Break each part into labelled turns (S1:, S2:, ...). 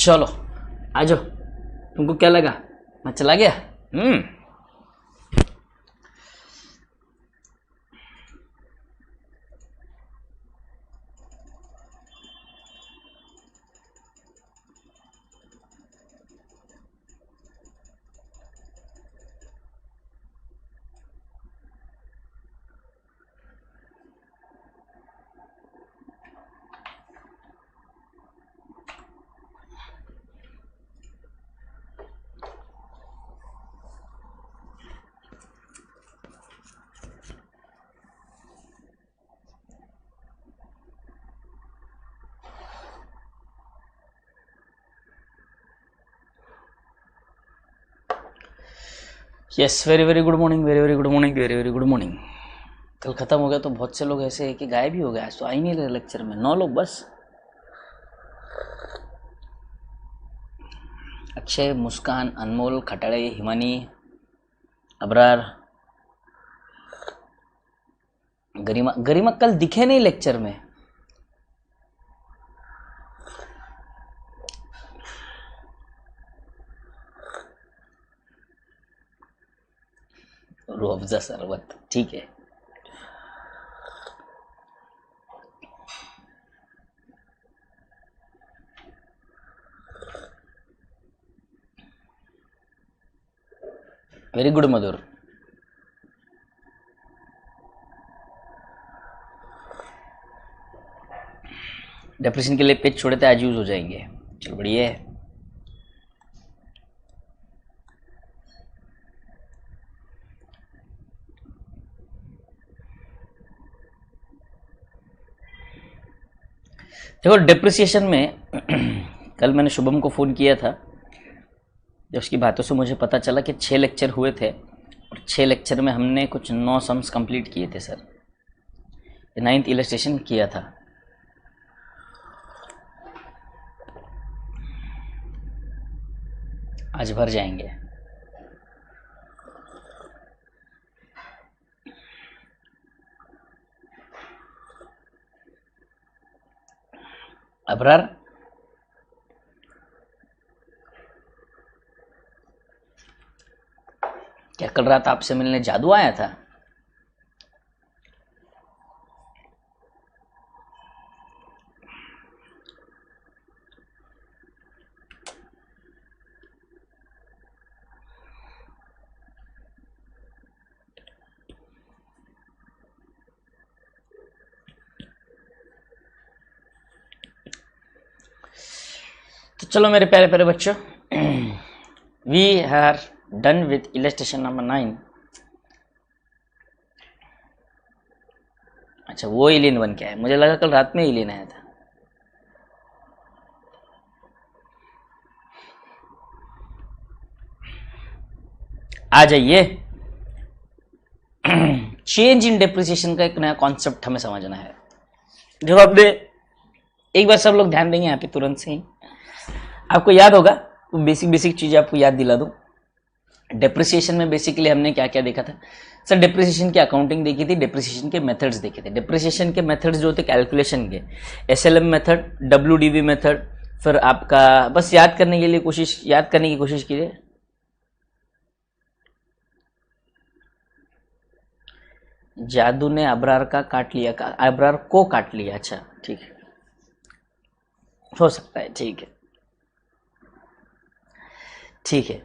S1: चलो आ जाओ। तुमको क्या लगा मैं चला गया? Yes, very very good morning, very very good morning, very very good morning. कल खत्म हो गया तो बहुत से लोग ऐसे हैं कि गायब ही हो गए। आज तो आ ही नहीं रहे लेक्चर में, 9 लोग बस। अक्षय, मुस्कान, अनमोल, खटाड़े, हिमानी, अबरार, गरिमा। गरिमा कल दिखे नहीं लेक्चर में। रूह-अफ़ज़ा शरबत, ठीक है। वेरी गुड मधुर। डिप्रेशन के लिए पेज छोड़े थे, आज यूज हो जाएंगे। चलो बढ़िया है। देखो डिप्रिसिएशन में कल मैंने शुभम को फ़ोन किया था, जब उसकी बातों से मुझे पता चला कि 6 लेक्चर हुए थे और 6 लेक्चर में हमने कुछ 9 सम्स कंप्लीट किए थे सर। 9th इलस्ट्रेशन किया था। आज भर जाएंगे। अबरार, क्या कल रात आपसे मिलने जादू आया था? तो चलो मेरे प्यारे प्यारे बच्चों, we are done with illustration number 9। अच्छा, वो एलियन बन के आया। मुझे लगा कल रात में एलियन आया था। आ जाइए। चेंज इन डिप्रिसिएशन का एक नया कॉन्सेप्ट हमें समझना है। जब आपने एक बार सब लोग ध्यान देंगे यहाँ पे तुरंत से ही आपको याद होगा। तो बेसिक बेसिक चीज़ें आपको याद दिला दूँ। डिप्रिसिएशन में बेसिकली हमने क्या क्या देखा था सर? डिप्रिसिएशन की अकाउंटिंग देखी थी, डिप्रिसिएशन के मेथड्स देखे थे। डिप्रिसिएशन के मेथड्स जो थे कैलकुलेशन के, एसएलएम मेथड, डब्ल्यूडीवी मेथड, फिर आपका बस याद करने के लिए याद करने की कोशिश कीजिए। जादू ने अबरार का काट लिया, अबरार को काट लिया। अच्छा ठीक है, हो सकता है, ठीक है ठीक है।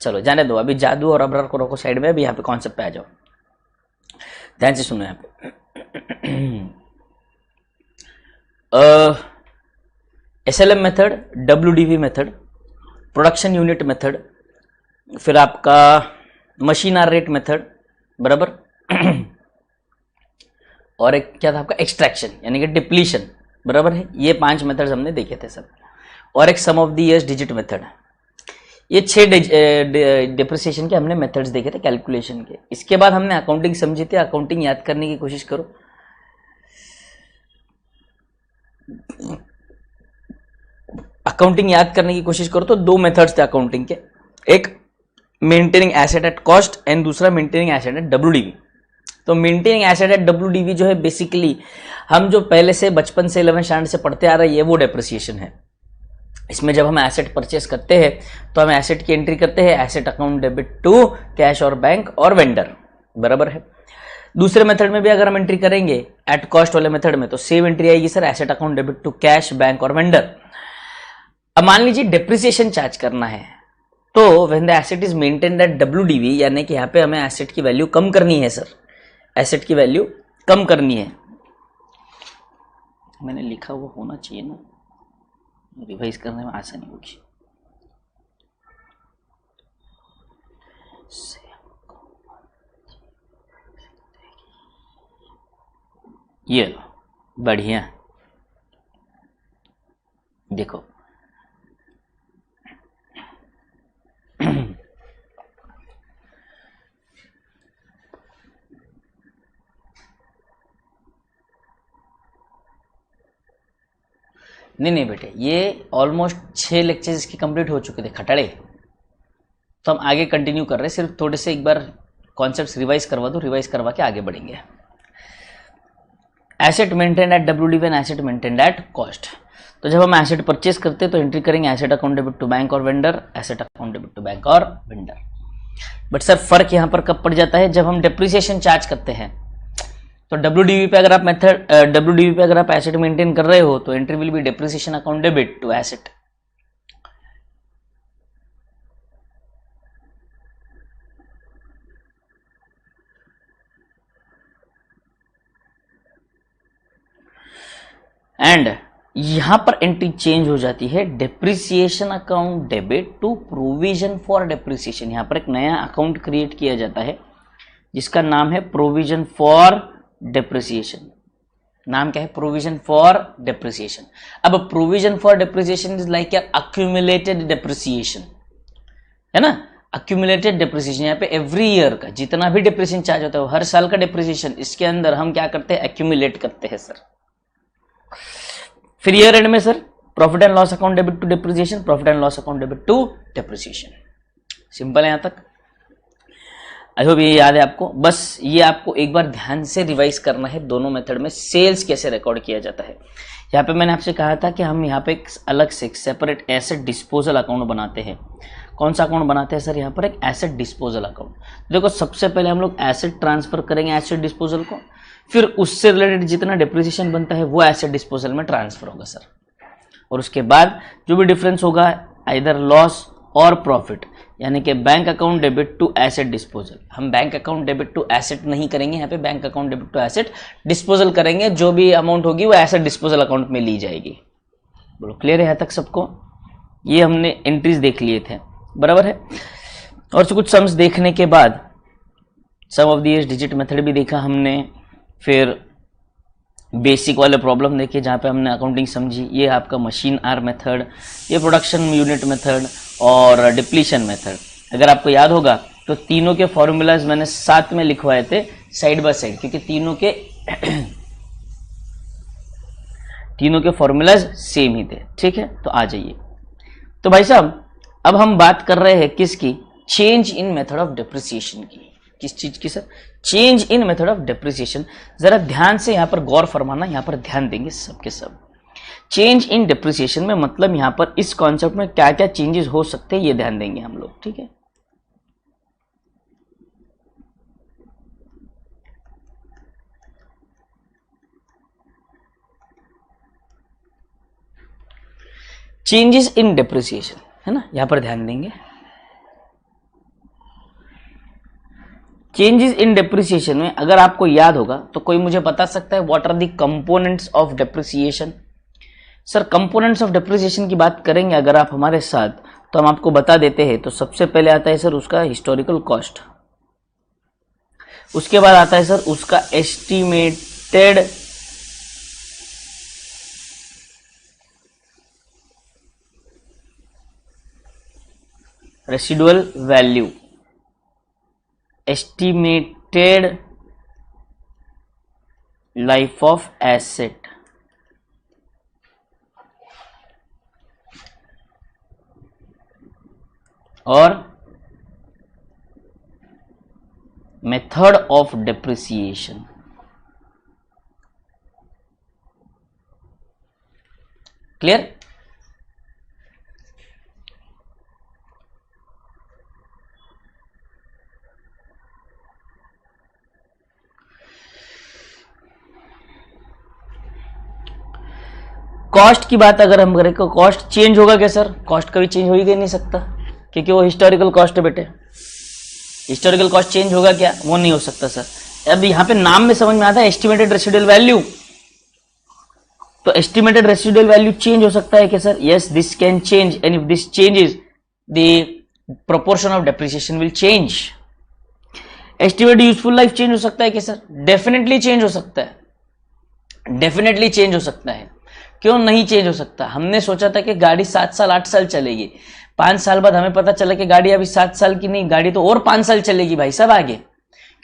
S1: चलो जाने दो, अभी जादू और अबरार को रखो साइड में। अभी यहाँ पे कॉन्सेप्ट पे आ जाओ, ध्यान से सुनो। यहाँ पे SLM method, WDV method, production unit method, फिर आपका मशीन आर रेट मेथड, बराबर। और एक क्या था आपका, एक्सट्रैक्शन यानी कि डिप्लीशन, बराबर है। ये 5 मेथड्स हमने देखे थे सब। और एक sum of the years digit method. ये 6 डिप्रिसिएशन के हमने मेथड्स देखे थे कैलकुलेशन के। इसके बाद हमने अकाउंटिंग समझी थी। अकाउंटिंग याद करने की कोशिश करो। अकाउंटिंग याद करने की कोशिश करो तो 2 मेथड्स थे अकाउंटिंग के, एक maintaining asset at cost and दूसरा मेंटेनिंग एसेट एट डब्ल्यूडीवी। तो मेंटेनिंग एसेट एट डब्ल्यूडीवी जो है बेसिकली हम जो पहले से बचपन से 11th स्टैंडर्ड से पढ़ते आ रहे हैं, ये वो डिप्रिसिएशन है। इसमें जब हम एसेट परचेस करते हैं तो हम एसेट की एंट्री करते हैं asset account debit to cash और बैंक और वेंडर, बराबर है। दूसरे मेथड में भी अगर हम एंट्री करेंगे एट कॉस्ट वाले मेथड में तो सेम एंट्री आएगी sir, asset account debit to cash, bank और वेंडर। अब मान लीजिए डेप्रिसिएशन चार्ज करना है, तो when the asset is maintained at WDV, यानी कि यहाँ पे हमें एसेट की वैल्यू कम करनी है सर, एसेट की वैल्यू कम करनी है। मैंने लिखा हुआ होना चाहिए ना, रिवाइज करने में आसानी होगी। ये लो, बढ़िया, देखो नहीं बेटे, ये ऑलमोस्ट 6 लेक्चर्स की कंप्लीट हो चुके थे खटाड़े, तो हम आगे कंटिन्यू कर रहे हैं। सिर्फ थोड़े से एक बार कॉन्सेप्ट्स रिवाइज करवा दो, रिवाइज करवा के आगे बढ़ेंगे। Asset maintain at WDV and asset maintain at cost. तो जब हम एसेट परचेस करते हैं तो एंट्री करेंगे asset account debit to bank और vendor, asset account debit to bank और वेंडर। बट सर फर्क यहाँ पर कब पड़ जाता है, जब हम डेप्रिसिएशन चार्ज करते हैं। तो WDV पे अगर आप WDV पे अगर आप एसेट मेंटेन कर रहे हो तो entry will be depreciation account debit to asset. And यहां पर एंट्री चेंज हो जाती है depreciation account debit to provision for depreciation. यहां पर एक नया अकाउंट क्रिएट किया जाता है जिसका नाम है प्रोविजन फॉर डेप्रिसिएशन। नाम क्या है, प्रोविजन फॉर डेप्रिसिएशन। अब provision for depreciation is like accumulated depreciation, है ना, अक्यूमुलेटेड डेप्रिसिएशन। यहाँ पे एवरी ईयर का जितना भी डेप्रिसिएशन चार्ज होता है, हर साल का डेप्रिसिएशन, इसके अंदर हम क्या करते हैं, एक्यूमुलेट करते हैं सर। फिर ईयर एंड में sir profit and loss account debit to depreciation, profit and loss account debit to depreciation. Simple है यहां तक, आई होप ये याद है आपको। बस ये आपको एक बार ध्यान से रिवाइज करना है, दोनों मेथड में सेल्स कैसे रिकॉर्ड किया जाता है। यहाँ पे मैंने आपसे कहा था कि हम यहाँ पे एक अलग से सेपरेट एसेट डिस्पोजल अकाउंट बनाते हैं। कौन सा अकाउंट बनाते हैं सर, यहाँ पर एक एसेट डिस्पोजल अकाउंट। देखो सबसे पहले हम लोग एसेट ट्रांसफर करेंगे एसेट डिस्पोजल को, फिर उससे रिलेटेड जितना डेप्रिसिएशन बनता है वो एसेट डिस्पोजल में ट्रांसफर होगा सर, और उसके बाद जो भी डिफरेंस होगा आइदर लॉस और प्रॉफिट, यानी कि bank account debit to asset disposal. हम bank account debit to asset नहीं करेंगे, यहाँ पे bank account debit to asset disposal करेंगे। जो भी अमाउंट होगी वो एसेट डिस्पोजल अकाउंट में ली जाएगी। बोलो क्लियर है यहाँ तक सबको? ये हमने एंट्रीज देख लिए थे, बराबर है। और कुछ सम्स देखने के बाद सम ऑफ द डिजिट मेथड भी देखा हमने, फिर बेसिक वाले प्रॉब्लम देखे जहाँ पे हमने अकाउंटिंग समझी। ये आपका मशीन आर मेथड, ये प्रोडक्शन यूनिट मेथड और डिप्लीशन मेथड। अगर आपको याद होगा तो तीनों के फॉर्मूलाज मैंने साथ में लिखवाए थे साइड बाय साइड, क्योंकि तीनों के फॉर्मूलाज सेम ही थे। ठीक है, तो आ जाइए। तो भाई साहब अब हम बात कर रहे हैं किसकी, change in method of depreciation की। किस चीज की sir, change in method of depreciation. जरा ध्यान से यहां पर गौर फरमाना, यहां पर ध्यान देंगे सबके सब। चेंज इन डेप्रिसिएशन में मतलब यहां पर इस कॉन्सेप्ट में क्या क्या चेंजेस हो सकते हैं ये ध्यान देंगे हम लोग। ठीक है, चेंजेस इन डेप्रिसिएशन है ना, यहां पर ध्यान देंगे। चेंजेस इन डेप्रिसिएशन में अगर आपको याद होगा तो कोई मुझे बता सकता है what are the components of depreciation. Sir components of depreciation की बात करेंगे अगर आप हमारे साथ, तो हम आपको बता देते हैं। तो सबसे पहले आता है सर उसका हिस्टोरिकल कॉस्ट, उसके बाद आता है सर उसका estimated residual value, estimated life of asset, और method of depreciation. Clear? Cost की बात अगर हम करें तो कॉस्ट चेंज होगा क्या सर? कॉस्ट कभी चेंज हो ही नहीं सकता, क्योंकि वो हिस्टोरिकल कॉस्ट है बेटे। हिस्टोरिकल कॉस्ट चेंज होगा क्या? वो नहीं हो सकता सर। अब यहां पे नाम में समझ में आता है एस्टिमेटेड रेसिडुअल वैल्यू, तो एस्टिमेटेड रेसिडुअल वैल्यू चेंज हो सकता है क्या sir? Yes, this can change, and if this changes the proportion of depreciation will change. Estimated useful life change हो सकता है क्या सर? डेफिनेटली चेंज हो सकता है, डेफिनेटली चेंज हो सकता है। क्यों नहीं चेंज हो सकता? हमने सोचा था कि गाड़ी 7 साल 8 साल चलेगी, 5 साल बाद हमें पता चला कि गाड़ी अभी 7 साल की नहीं, गाड़ी तो और 5 साल चलेगी भाई साहब आगे,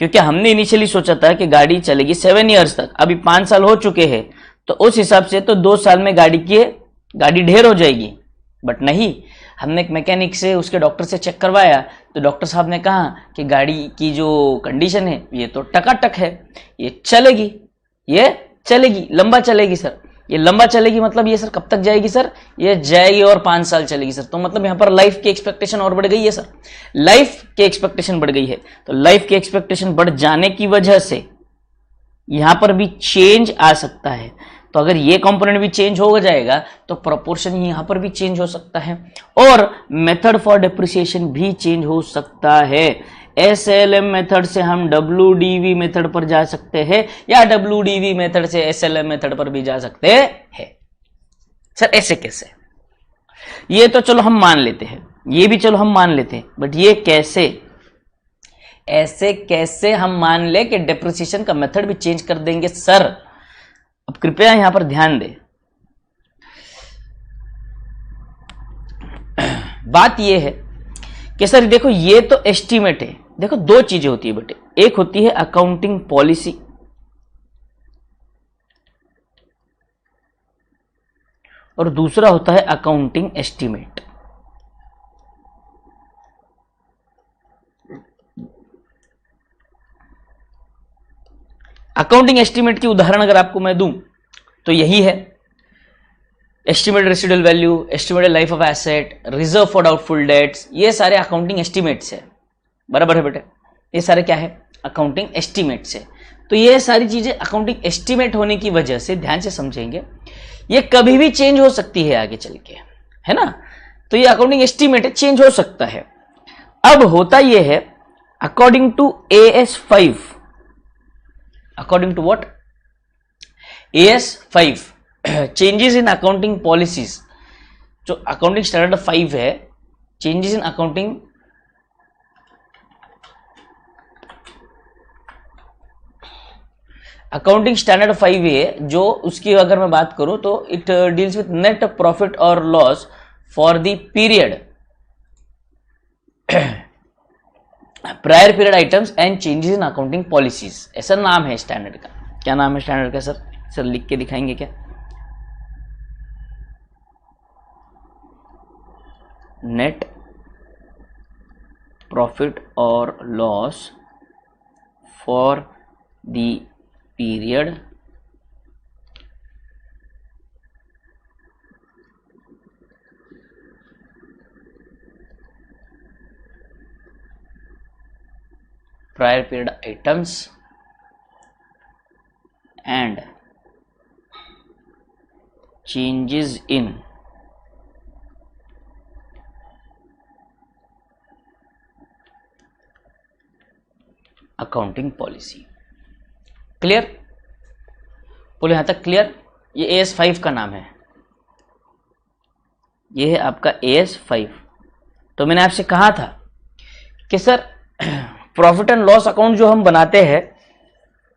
S1: क्योंकि हमने इनिशियली सोचा था कि गाड़ी चलेगी 7 ईयर्स तक, अभी 5 साल हो चुके हैं, तो उस हिसाब से तो 2 साल में गाड़ी ढेर हो जाएगी। बट नहीं, हमने एक मैकेनिक से, उसके डॉक्टर से चेक करवाया, तो डॉक्टर साहब ने कहा कि गाड़ी की जो कंडीशन है ये तो टकाटक है, ये चलेगी, लंबा चलेगी सर। ये लंबा चलेगी मतलब ये सर कब तक जाएगी सर? ये जाएगी और 5 साल चलेगी सर। तो मतलब यहां पर लाइफ की एक्सपेक्टेशन और बढ़ गई है सर, लाइफ की एक्सपेक्टेशन बढ़ गई है। तो लाइफ की एक्सपेक्टेशन बढ़ जाने की वजह से यहां पर भी चेंज आ सकता है। तो अगर ये कंपोनेंट भी चेंज हो जाएगा तो प्रोपोर्शन यहां पर भी चेंज हो सकता है, और मेथड फॉर डेप्रिसिएशन भी चेंज हो सकता है। SLM मेथड से हम WDV मेथड पर जा सकते हैं, या WDV मेथड से SLM मेथड पर भी जा सकते हैं। सर ऐसे कैसे? ये तो चलो हम मान लेते हैं, ये भी चलो हम मान लेते हैं, बट ये कैसे? ऐसे कैसे हम मान ले कि डेप्रिसिएशन का मेथड भी चेंज कर देंगे सर? अब कृपया यहां पर ध्यान दें। बात यह है कि सर देखो ये तो एस्टीमेट है। देखो दो चीजें होती है बेटे, एक होती है अकाउंटिंग पॉलिसी, और दूसरा होता है अकाउंटिंग एस्टीमेट। अकाउंटिंग एस्टीमेट की उदाहरण अगर आपको मैं दूं तो यही है, estimated residual value, estimated life of asset, reserve for doubtful debts, ये सारे अकाउंटिंग एस्टिमेट्स है। बराबर है बेटे, ये सारे क्या है? अकाउंटिंग एस्टिमेट्स है। तो ये सारी चीजें अकाउंटिंग एस्टिमेट होने की वजह से, ध्यान से समझेंगे, ये कभी भी चेंज हो सकती है आगे चल के, है ना। तो ये अकाउंटिंग एस्टिमेट है, चेंज हो सकता है। अब होता यह है according to AS5, according to what? AS5 changes in accounting policies, जो अकाउंटिंग स्टैंडर्ड 5 है, चेंजेस इन अकाउंटिंग स्टैंडर्ड 5 है, जो उसकी अगर मैं बात करूं तो it deals with net profit और loss for the period, prior period items and changes in accounting policies, ऐसा नाम है स्टैंडर्ड का। क्या नाम है स्टैंडर्ड का सर? सर लिख के दिखाएंगे क्या? नेट प्रॉफिट और loss for the period prior period items and changes in accounting policy. Clear? बोले यहां तक क्लियर? ये AS5 का नाम है, ये है आपका AS5। तो मैंने आपसे कहा था कि sir profit and loss account जो हम बनाते हैं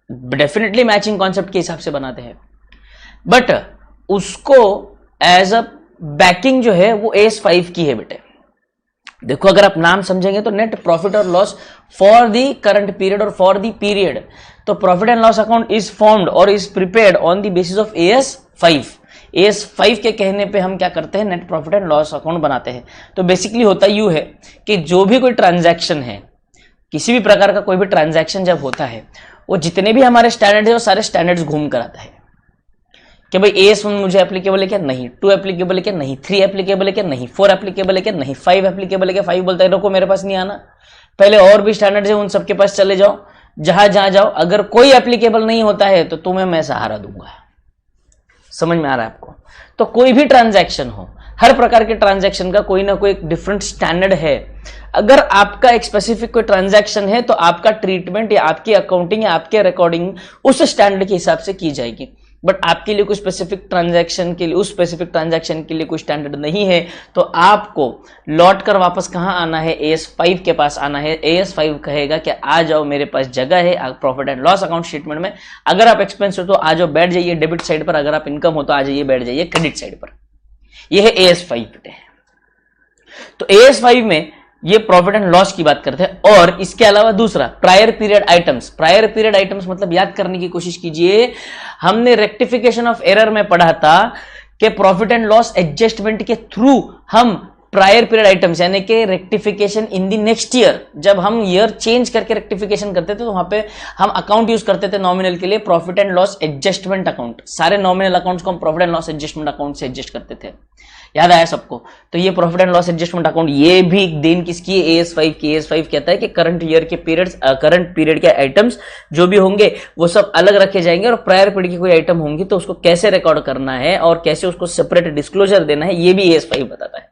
S1: डेफिनेटली मैचिंग कॉन्सेप्ट के हिसाब से बनाते हैं, बट उसको एज अ बैकिंग जो है वो AS5 की है बेटे। देखो अगर आप नाम समझेंगे तो नेट प्रॉफिट और loss for the current period और फॉर द पीरियड, तो profit and loss account is formed और is prepared on the basis of AS5। AS5 के कहने पे हम क्या करते हैं? Net profit and loss account बनाते हैं। तो बेसिकली होता यूं है कि जो भी कोई ट्रांजैक्शन है, किसी भी प्रकार का कोई भी ट्रांजैक्शन जब होता है, वो जितने भी हमारे स्टैंडर्ड है वो सारे स्टैंडर्ड्स घूम कर आता है कि भाई AS1 मुझे एप्लीकेबल है क्या? नहीं। 2 एप्लीकेबल है क्या? नहीं। 3 एप्लीकेबल है क्या? नहीं। 4 एप्लीकेबल है क्या? नहीं। 5 एप्लीकेबल है क्या? 5 बोलता है रुको मेरे पास नहीं आना, पहले और भी स्टैंडर्ड्स है उन सबके पास चले जाओ, जहां जहां जाओ, अगर कोई एप्लीकेबल नहीं होता है तो तुम्हें मैं सहारा दूंगा। समझ में आ रहा है आपको? तो कोई भी ट्रांजैक्शन हो, हर प्रकार के ट्रांजैक्शन का कोई ना कोई एक डिफरेंट स्टैंडर्ड है। अगर आपका एक स्पेसिफिक कोई ट्रांजैक्शन है तो आपका ट्रीटमेंट या आपकी अकाउंटिंग या आपके रिकॉर्डिंग उस स्टैंडर्ड के हिसाब से की जाएगी। बट आपके लिए कोई स्पेसिफिक ट्रांजैक्शन के लिए, उस स्पेसिफिक ट्रांजैक्शन के लिए कोई स्टैंडर्ड नहीं है, तो आपको लौट कर वापस कहां आना है? AS5 के पास आना है। AS5 कहेगा कि आ जाओ, मेरे पास जगह है profit and loss account statement में। अगर आप एक्सपेंस हो तो आ जाओ, बैठ जाइए डेबिट साइड पर। अगर आप इनकम हो तो आ जाइए, बैठ जाइए क्रेडिट साइड पर। यह है AS5 बेटे। तो AS5 में ये प्रॉफिट एंड लॉस की बात करते हैं। और इसके अलावा दूसरा prior period items. Prior period items मतलब याद करने की कोशिश कीजिए, हमने रेक्टिफिकेशन ऑफ एरर में पढ़ा था कि प्रॉफिट एंड लॉस एडजस्टमेंट के थ्रू हम प्रायर पीरियड आइटम्स यानी कि rectification in the next year, जब हम ईयर चेंज करके रेक्टिफिकेशन करते थे तो वहां पे हम अकाउंट यूज करते थे नॉमिनल के लिए, profit and loss adjustment account. सारे नॉमिनल अकाउंट्स को हम profit and loss adjustment account से एडजस्ट करते थे। याद आया सबको? तो ये profit and loss adjustment account, ये भी देन किसकी है? AS5 की। AS5 कहता है कि करंट ईयर के पीरियड्स, करंट पीरियड के आइटम्स जो भी होंगे वो सब अलग रखे जाएंगे, और प्रायर पीरियड की कोई आइटम होंगी तो उसको कैसे रिकॉर्ड करना है और कैसे उसको सेपरेट डिस्क्लोजर देना है, ये भी AS5 बताता है।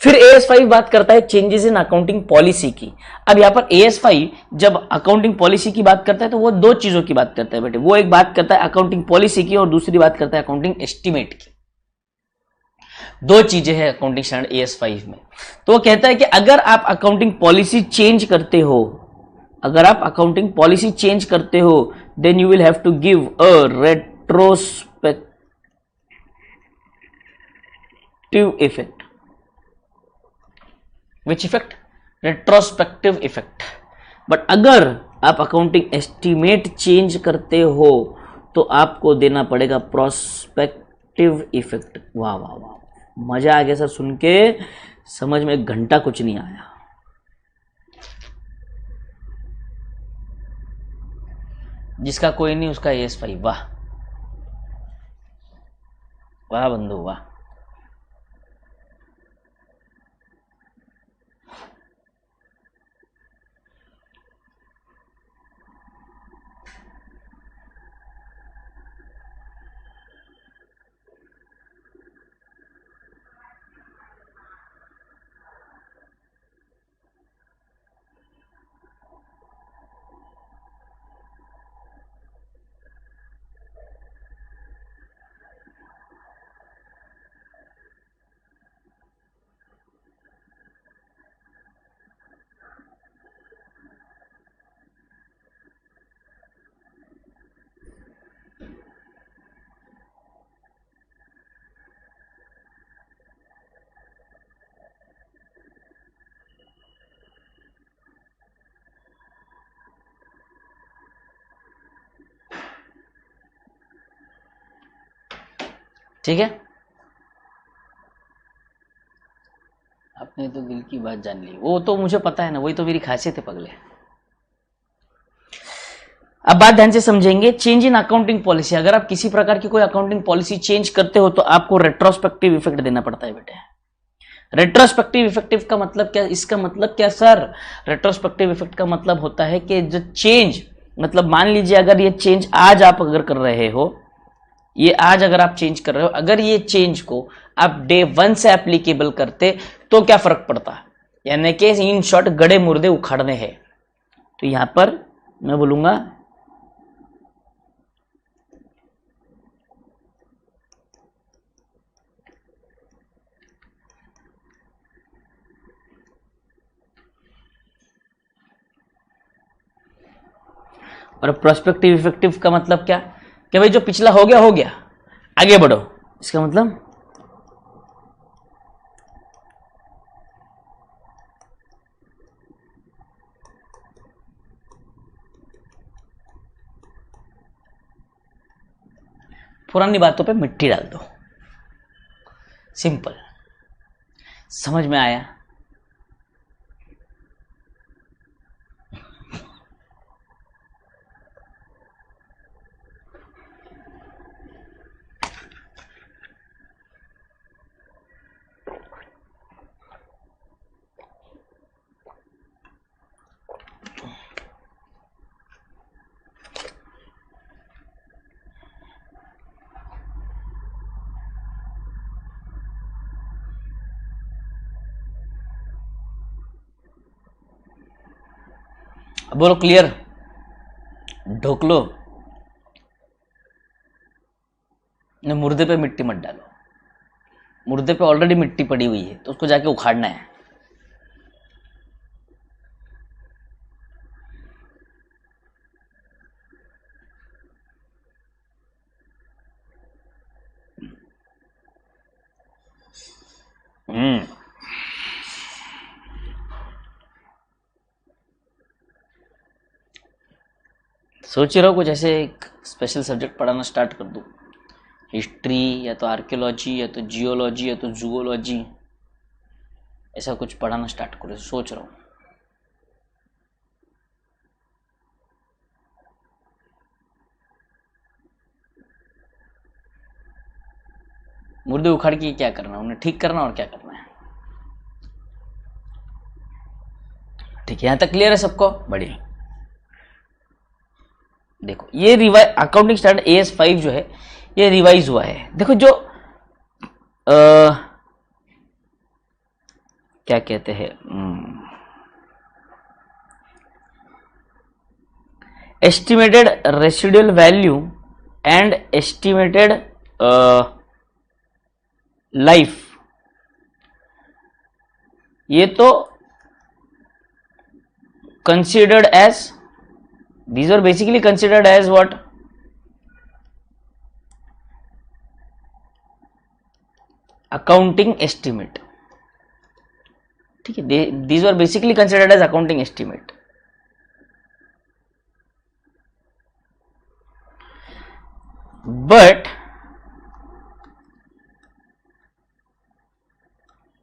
S1: फिर AS5 बात करता है चेंजेस इन अकाउंटिंग पॉलिसी की। अब यहां पर AS5 जब अकाउंटिंग पॉलिसी की बात करता है तो वो दो चीजों की बात करता है बेटे। वो एक बात करता है अकाउंटिंग पॉलिसी की और दूसरी बात करता है अकाउंटिंग एस्टिमेट की। दो चीजें हैं अकाउंटिंग स्टैंडर्ड AS5 में। तो वो कहता है कि अगर आप अकाउंटिंग पॉलिसी चेंज करते हो, अगर आप अकाउंटिंग पॉलिसी चेंज करते हो, then you will have to give a retrospective effect. Which effect? Retrospective effect. But अगर आप अकाउंटिंग एस्टिमेट चेंज करते हो तो आपको देना पड़ेगा प्रोस्पेक्टिव इफेक्ट। वाह वाह वाह, मजा आ गया सर सुन के, समझ में एक घंटा कुछ नहीं आया। जिसका कोई नहीं उसका AS5। वाह वाह बंधु वाह। ठीक है, आपने तो दिल की बात जान ली। वो तो मुझे पता है ना, वही तो मेरी खासियत है पगले। अब बात ध्यान से समझेंगे। चेंज इन अकाउंटिंग पॉलिसी, अगर आप किसी प्रकार की कोई अकाउंटिंग पॉलिसी चेंज करते हो तो आपको रेट्रोस्पेक्टिव इफेक्ट देना पड़ता है बेटे। रेट्रोस्पेक्टिव इफेक्टिव का मतलब क्या? इसका मतलब क्या सर? रेट्रोस्पेक्टिव इफेक्ट का मतलब होता है कि जो चेंज, मतलब मान लीजिए अगर ये चेंज आज आप अगर कर रहे हो, ये आज अगर आप चेंज कर रहे हो, अगर ये चेंज को आप डे 1 से एप्लीकेबल करते तो क्या फर्क पड़ता? यानी कि इन शॉर्ट गड़े मुर्दे उखाड़ने हैं। तो यहां पर मैं बोलूंगा और प्रोस्पेक्टिव इफेक्टिव का मतलब क्या? कि भाई जो पिछला हो गया, आगे बढ़ो। इसका मतलब पुरानी बातों पे मिट्टी डाल दो। सिंपल, समझ में आया? अब बोलो क्लियर, ढोक लो, मुर्दे पे मिट्टी मत डालो, मुर्दे पे ऑलरेडी मिट्टी पड़ी हुई है तो उसको जाके उखाड़ना है। सोच रहा हूँ कुछ ऐसे एक स्पेशल सब्जेक्ट पढ़ाना स्टार्ट कर दूँ, हिस्ट्री या तो आर्कियोलॉजी या तो जियोलॉजी या तो जूलॉजी, ऐसा कुछ पढ़ाना स्टार्ट करूँ सोच रहा हूँ। मुर्दे उखाड़ के क्या करना, उन्हें ठीक करना और क्या करना है। ठीक है, यहां तक क्लियर है सबको? बढ़िया। देखो ये रिवाइज अकाउंटिंग स्टैंडर्ड AS5 जो है ये रिवाइज हुआ है। देखो जो क्या कहते हैं, estimated residual value and estimated life, ये तो considered as, these are basically considered as what, accounting estimate। ठीक है, these are basically considered as accounting estimate। but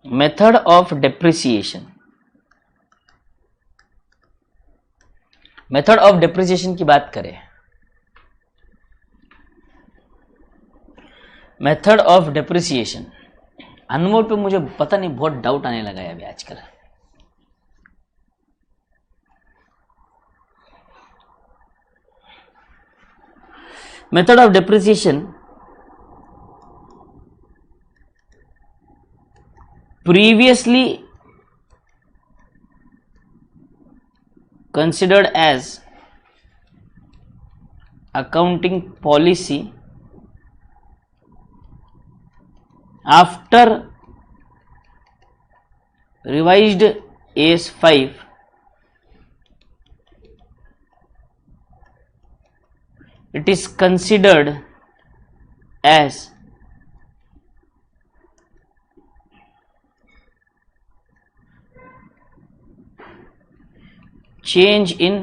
S1: method of depreciation, method of depreciation की बात करें, मेथड ऑफ डेप्रिसिएशन, अनमोल पे मुझे पता नहीं बहुत डाउट आने लगा है अभी आजकल। Method of depreciation previously considered as accounting policy after revised AS5 it is considered as change in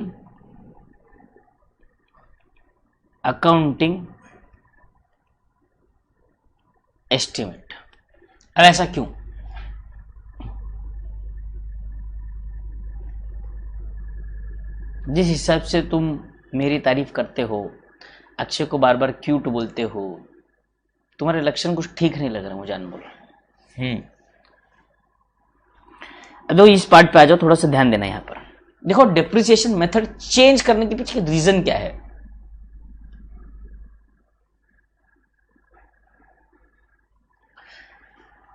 S1: accounting estimate। अब ऐसा क्यों? जिस हिसाब से तुम मेरी तारीफ करते हो, अक्षय को बार बार क्यूट बोलते हो, तुम्हारे लक्षण कुछ ठीक नहीं लग रहे मुझे अनमोल। अब तो इस पार्ट पे आ जाओ, थोड़ा सा ध्यान देना यहां पर। देखो डेप्रिसिएशन मेथड चेंज करने के पीछे रीजन क्या है?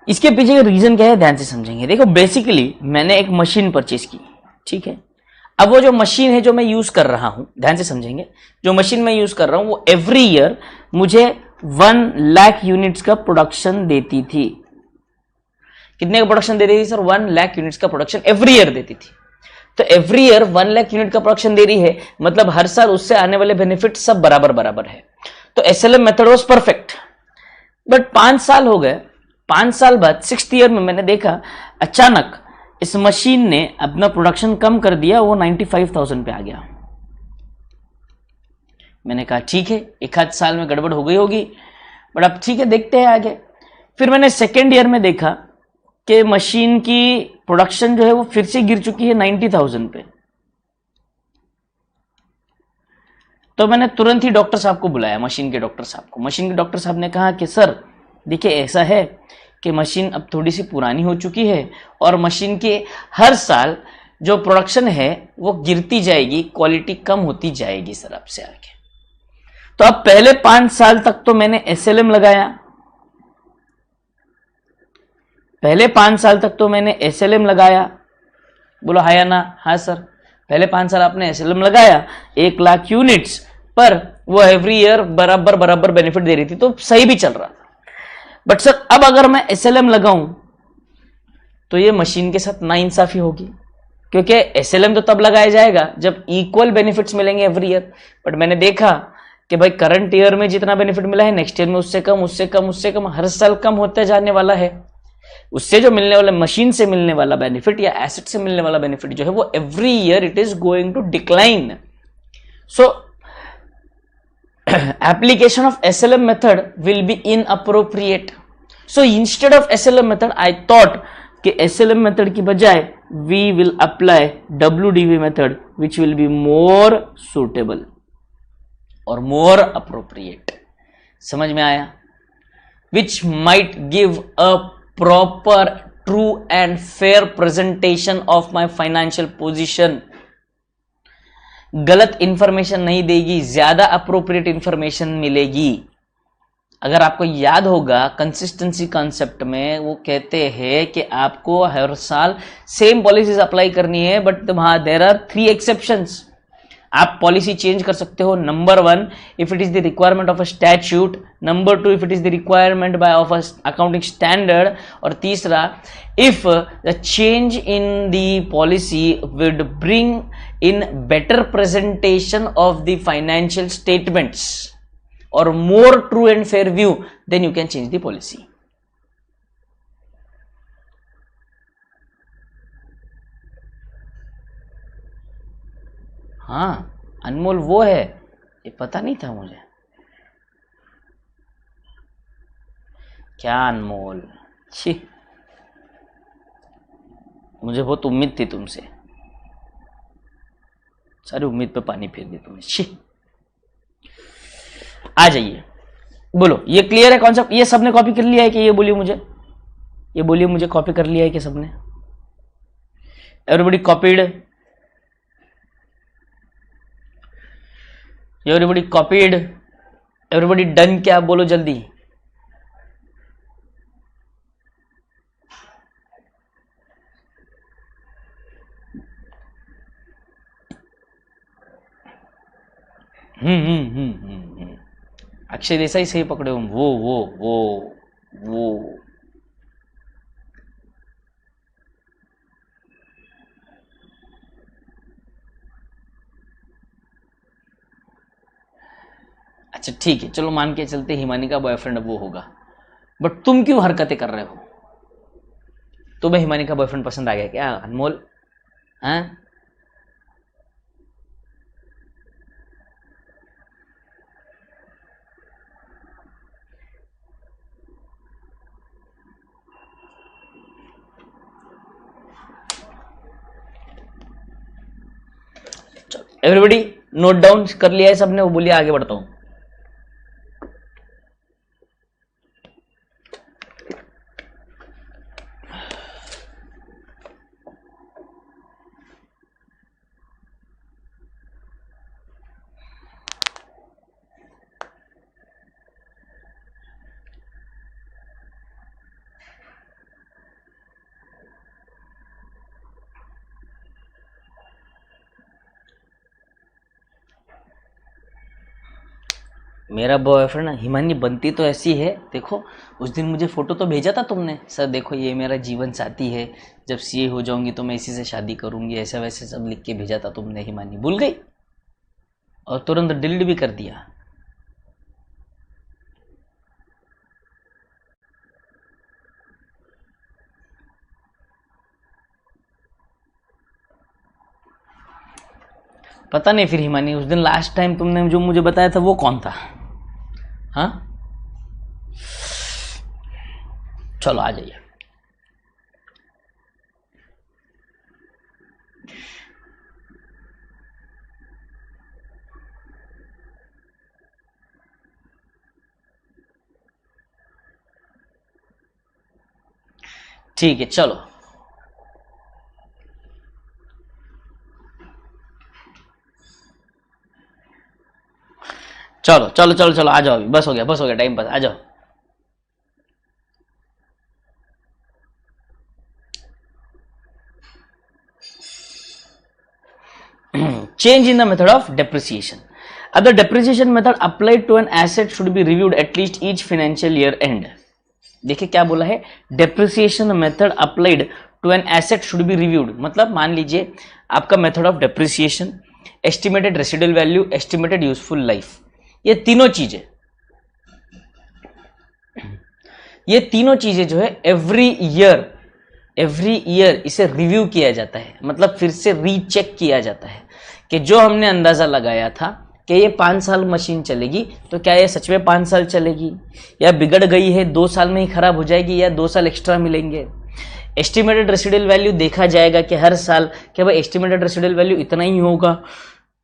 S1: इसके पीछे का रीजन क्या है ध्यान से समझेंगे। देखो बेसिकली मैंने एक मशीन परचेज की, ठीक है। अब वो जो मशीन है जो मैं यूज कर रहा हूं, ध्यान से समझेंगे, जो मशीन मैं यूज कर रहा हूं वो एवरी ईयर मुझे 1 लाख यूनिट्स का प्रोडक्शन देती थी। कितने का प्रोडक्शन दे रही थी सर? 1 लाख यूनिट्स का प्रोडक्शन एवरी ईयर देती थी। तो एवरी ईयर 1 लाख यूनिट का प्रोडक्शन दे रही है, मतलब हर साल उससे आने वाले बेनिफिट सब बराबर बराबर है। तो SLM method was perfect. But 5 साल हो गए, 5 साल बाद 6th ईयर में मैंने देखा अचानक इस मशीन ने अपना प्रोडक्शन कम कर दिया, वो 95,000 पे आ गया। मैंने कहा ठीक है, एक आध साल में गड़बड़ हो गई होगी, बट अब ठीक है देखते हैं आगे। फिर मैंने 2nd ईयर में देखा कि मशीन की प्रोडक्शन जो है वो फिर से गिर चुकी है 90,000 पे। तो मैंने तुरंत ही डॉक्टर साहब को बुलाया, मशीन के डॉक्टर साहब को। मशीन के डॉक्टर साहब ने कहा कि सर देखिए ऐसा है कि मशीन अब थोड़ी सी पुरानी हो चुकी है और मशीन के हर साल जो प्रोडक्शन है वो गिरती जाएगी, क्वालिटी कम होती जाएगी सर अब से आगे। तो अब पहले 5 साल तक तो मैंने SLM लगाया, पहले 5 साल तक तो मैंने SLM लगाया। बोलो हाँ या ना? हाँ सर। पहले 5 साल आपने एसएलएम लगाया 1 लाख यूनिट्स पर, वो एवरी ईयर बराबर बराबर बेनिफिट दे रही थी, तो सही भी चल रहा था। बट सर अब अगर मैं एसएलएम लगाऊं तो ये मशीन के साथ नाइंसाफी होगी, क्योंकि एसएलएम तो तब लगाया जाएगा जब इक्वल बेनिफिट्स मिलेंगे एवरी ईयर। बट मैंने देखा कि भाई करंट ईयर में जितना बेनिफिट मिला है नेक्स्ट ईयर में उससे कम, उससे कम, उससे कम, हर साल कम होते जाने वाला है। उससे जो मिलने वाला, मशीन से मिलने वाला बेनिफिट या एसेट से मिलने वाला बेनिफिट जो है वो every year it is going to decline. So application of SLM method will be inappropriate. So instead of SLM method, I thought कि SLM method की बजाय we will apply WDV method, which will be more suitable और more appropriate. समझ में आया? Which might give a proper, true and fair presentation of my financial position. गलत information नहीं देगी, ज्यादा अप्रोप्रिएट इंफॉर्मेशन मिलेगी। अगर आपको याद होगा कंसिस्टेंसी कॉन्सेप्ट में वो कहते हैं कि आपको हर साल सेम पॉलिसीज अप्लाई करनी है, बट वहां देयर आर 3 एक्सेप्शंस। आप पॉलिसी चेंज कर सकते हो। Number 1, if it is the requirement of a statute. Number 2, if it is the requirement by of a accounting standard. और तीसरा, if the change in the policy would bring in better presentation of the financial statements और more true and fair view, then you can change the policy. हाँ, अनमोल वो है, ये पता नहीं था मुझे। क्या अनमोल? छी, मुझे बहुत उम्मीद थी तुमसे, सारी उम्मीद पे पानी फेर दी तुमने। छी, आ जाइए, बोलो। ये क्लियर है कॉन्सेप्ट? ये सबने कॉपी कर लिया है कि? ये बोलिए मुझे, ये बोलिए मुझे, कॉपी कर लिया है कि सबने? Everybody copied? Everybody copied? Everybody done? क्या बोलो जल्दी। अक्षय देसाई सही पकड़े हो। वो अच्छा ठीक है, चलो मान के चलते हिमानी का बॉयफ्रेंड अब वो होगा, बट तुम क्यों हरकतें कर रहे हो? तुम्हें हिमानी का बॉयफ्रेंड पसंद आ गया क्या अनमोल? हैं? एवरीबॉडी नोट डाउन कर लिया है सबने? वो बोलिए आगे बढ़ता हूं। मेरा बॉयफ्रेंड हिमानी बनती तो ऐसी है, देखो उस दिन मुझे फोटो तो भेजा था तुमने, सर देखो ये मेरा जीवन साथी है, जब सीए हो जाऊंगी तो मैं इसी से शादी करूंगी, ऐसा वैसे सब लिख के भेजा था तुमने। हिमानी भूल गई और तुरंत डिलीट भी कर दिया। पता नहीं फिर हिमानी, उस दिन लास्ट टाइम तुमने जो मुझे बताया था वो कौन था? हाँ चलो आ जाइए। ठीक है चलो, चलो चलो चलो चलो आ जाओ, अभी बस हो गया, बस हो गया टाइम पास, आ जाओ। change in the method of depreciation. The depreciation method applied to an asset should be reviewed at least each financial year end. देखिए क्या बोला है, depreciation method applied to an asset should be reviewed. मतलब मान लीजिए आपका method of depreciation, estimated residual value, estimated useful life, ये तीनों चीजें जो है एवरी ईयर इसे रिव्यू किया जाता है, मतलब फिर से रीचेक किया जाता है कि जो हमने अंदाजा लगाया था कि ये 5 साल मशीन चलेगी, तो क्या ये सच में 5 साल चलेगी, या बिगड़ गई है 2 साल में ही खराब हो जाएगी, या 2 साल एक्स्ट्रा मिलेंगे। एस्टिमेटेड रेसिडुअल वैल्यू देखा जाएगा कि हर साल क्या भाई एस्टिमेटेड रेसिडुअल वैल्यू इतना ही होगा,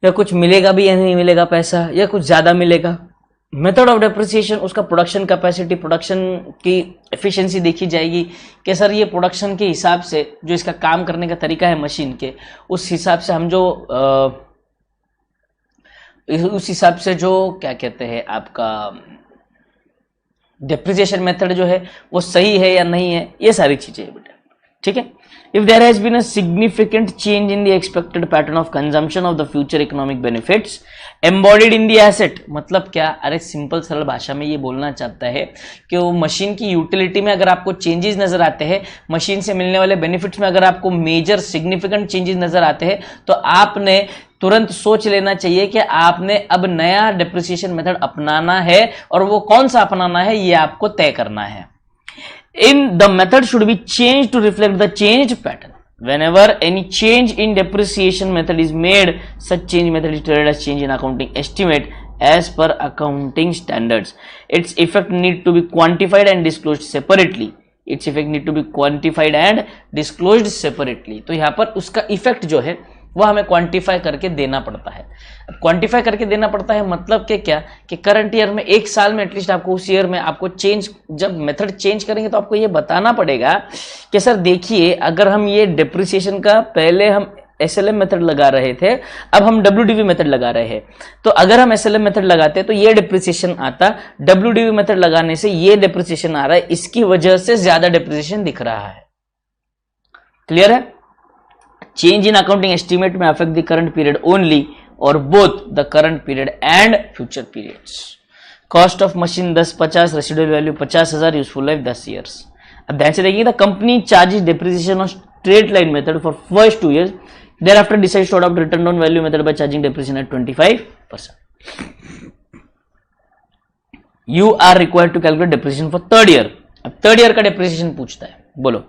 S1: या कुछ मिलेगा भी या नहीं मिलेगा पैसा, या कुछ ज़्यादा मिलेगा। मेथड ऑफ डेप्रिसिएशन, उसका प्रोडक्शन कैपेसिटी, प्रोडक्शन की एफिशिएंसी देखी जाएगी कि सर ये प्रोडक्शन के हिसाब से जो इसका काम करने का तरीका है मशीन के, उस हिसाब से हम जो क्या कहते हैं आपका डेप्रिसिएशन मेथड जो है वो सही है या नहीं है, ये सारी चीजें है बेटा, ठीक है। If there has been a significant change in the expected pattern of consumption of the future economic benefits embodied in the asset, मतलब क्या, अरे सिंपल सरल भाषा में ये बोलना चाहता है कि वो मशीन की यूटिलिटी में अगर आपको चेंजेस नजर आते हैं, मशीन से मिलने वाले बेनिफिट्स में अगर आपको मेजर सिग्निफिकेंट चेंजेस नजर आते हैं, तो आपने तुरंत सोच लेना चाहिए कि आपने अब नया डेप्रिसिएशन मेथड अपनाना है, और वो कौन सा अपनाना है ये आपको तय करना है। The method should be changed to reflect the changed pattern. Whenever any change in depreciation method is made, such change method is treated as change in accounting estimate as per accounting standards. Its effect need to be quantified and disclosed separately. तो यहाँ पर उसका effect जो है वो हमें quantify करके देना पड़ता है। क्वांटिफाई करके देना पड़ता है मतलब कि क्या, कि करंट ईयर में, एक साल में एटलीस्ट आपको उस ईयर में आपको चेंज, जब मेथड चेंज करेंगे तो आपको ये बताना पड़ेगा कि सर देखिए, अगर हम ये डेप्रिसिएशन का पहले हम एसएलएम मेथड लगा रहे थे, अब हम डब्ल्यूडीवी मेथड लगा रहे हैं, तो अगर हम एसएलएम मेथड लगाते तो ये डेप्रिसिएशन आता, डब्ल्यूडीवी मेथड लगाने से ये डेप्रिसिएशन आ रहा है, इसकी वजह से ज्यादा डेप्रिसिएशन दिख रहा है। क्लियर है? चेंज इन अकाउंटिंग एस्टिमेट में affect the current period only और both the current period and future periods. Cost of machine 10-50, residual value 50,000, useful life 10 years. अब ध्यान से देखिए, the company charges depreciation on straight line method for first 2 years, thereafter decides to adopt return on value method by charging depreciation at 25%. You are required to calculate depreciation for third year. अब third year का depreciation पूछता है, बोलो।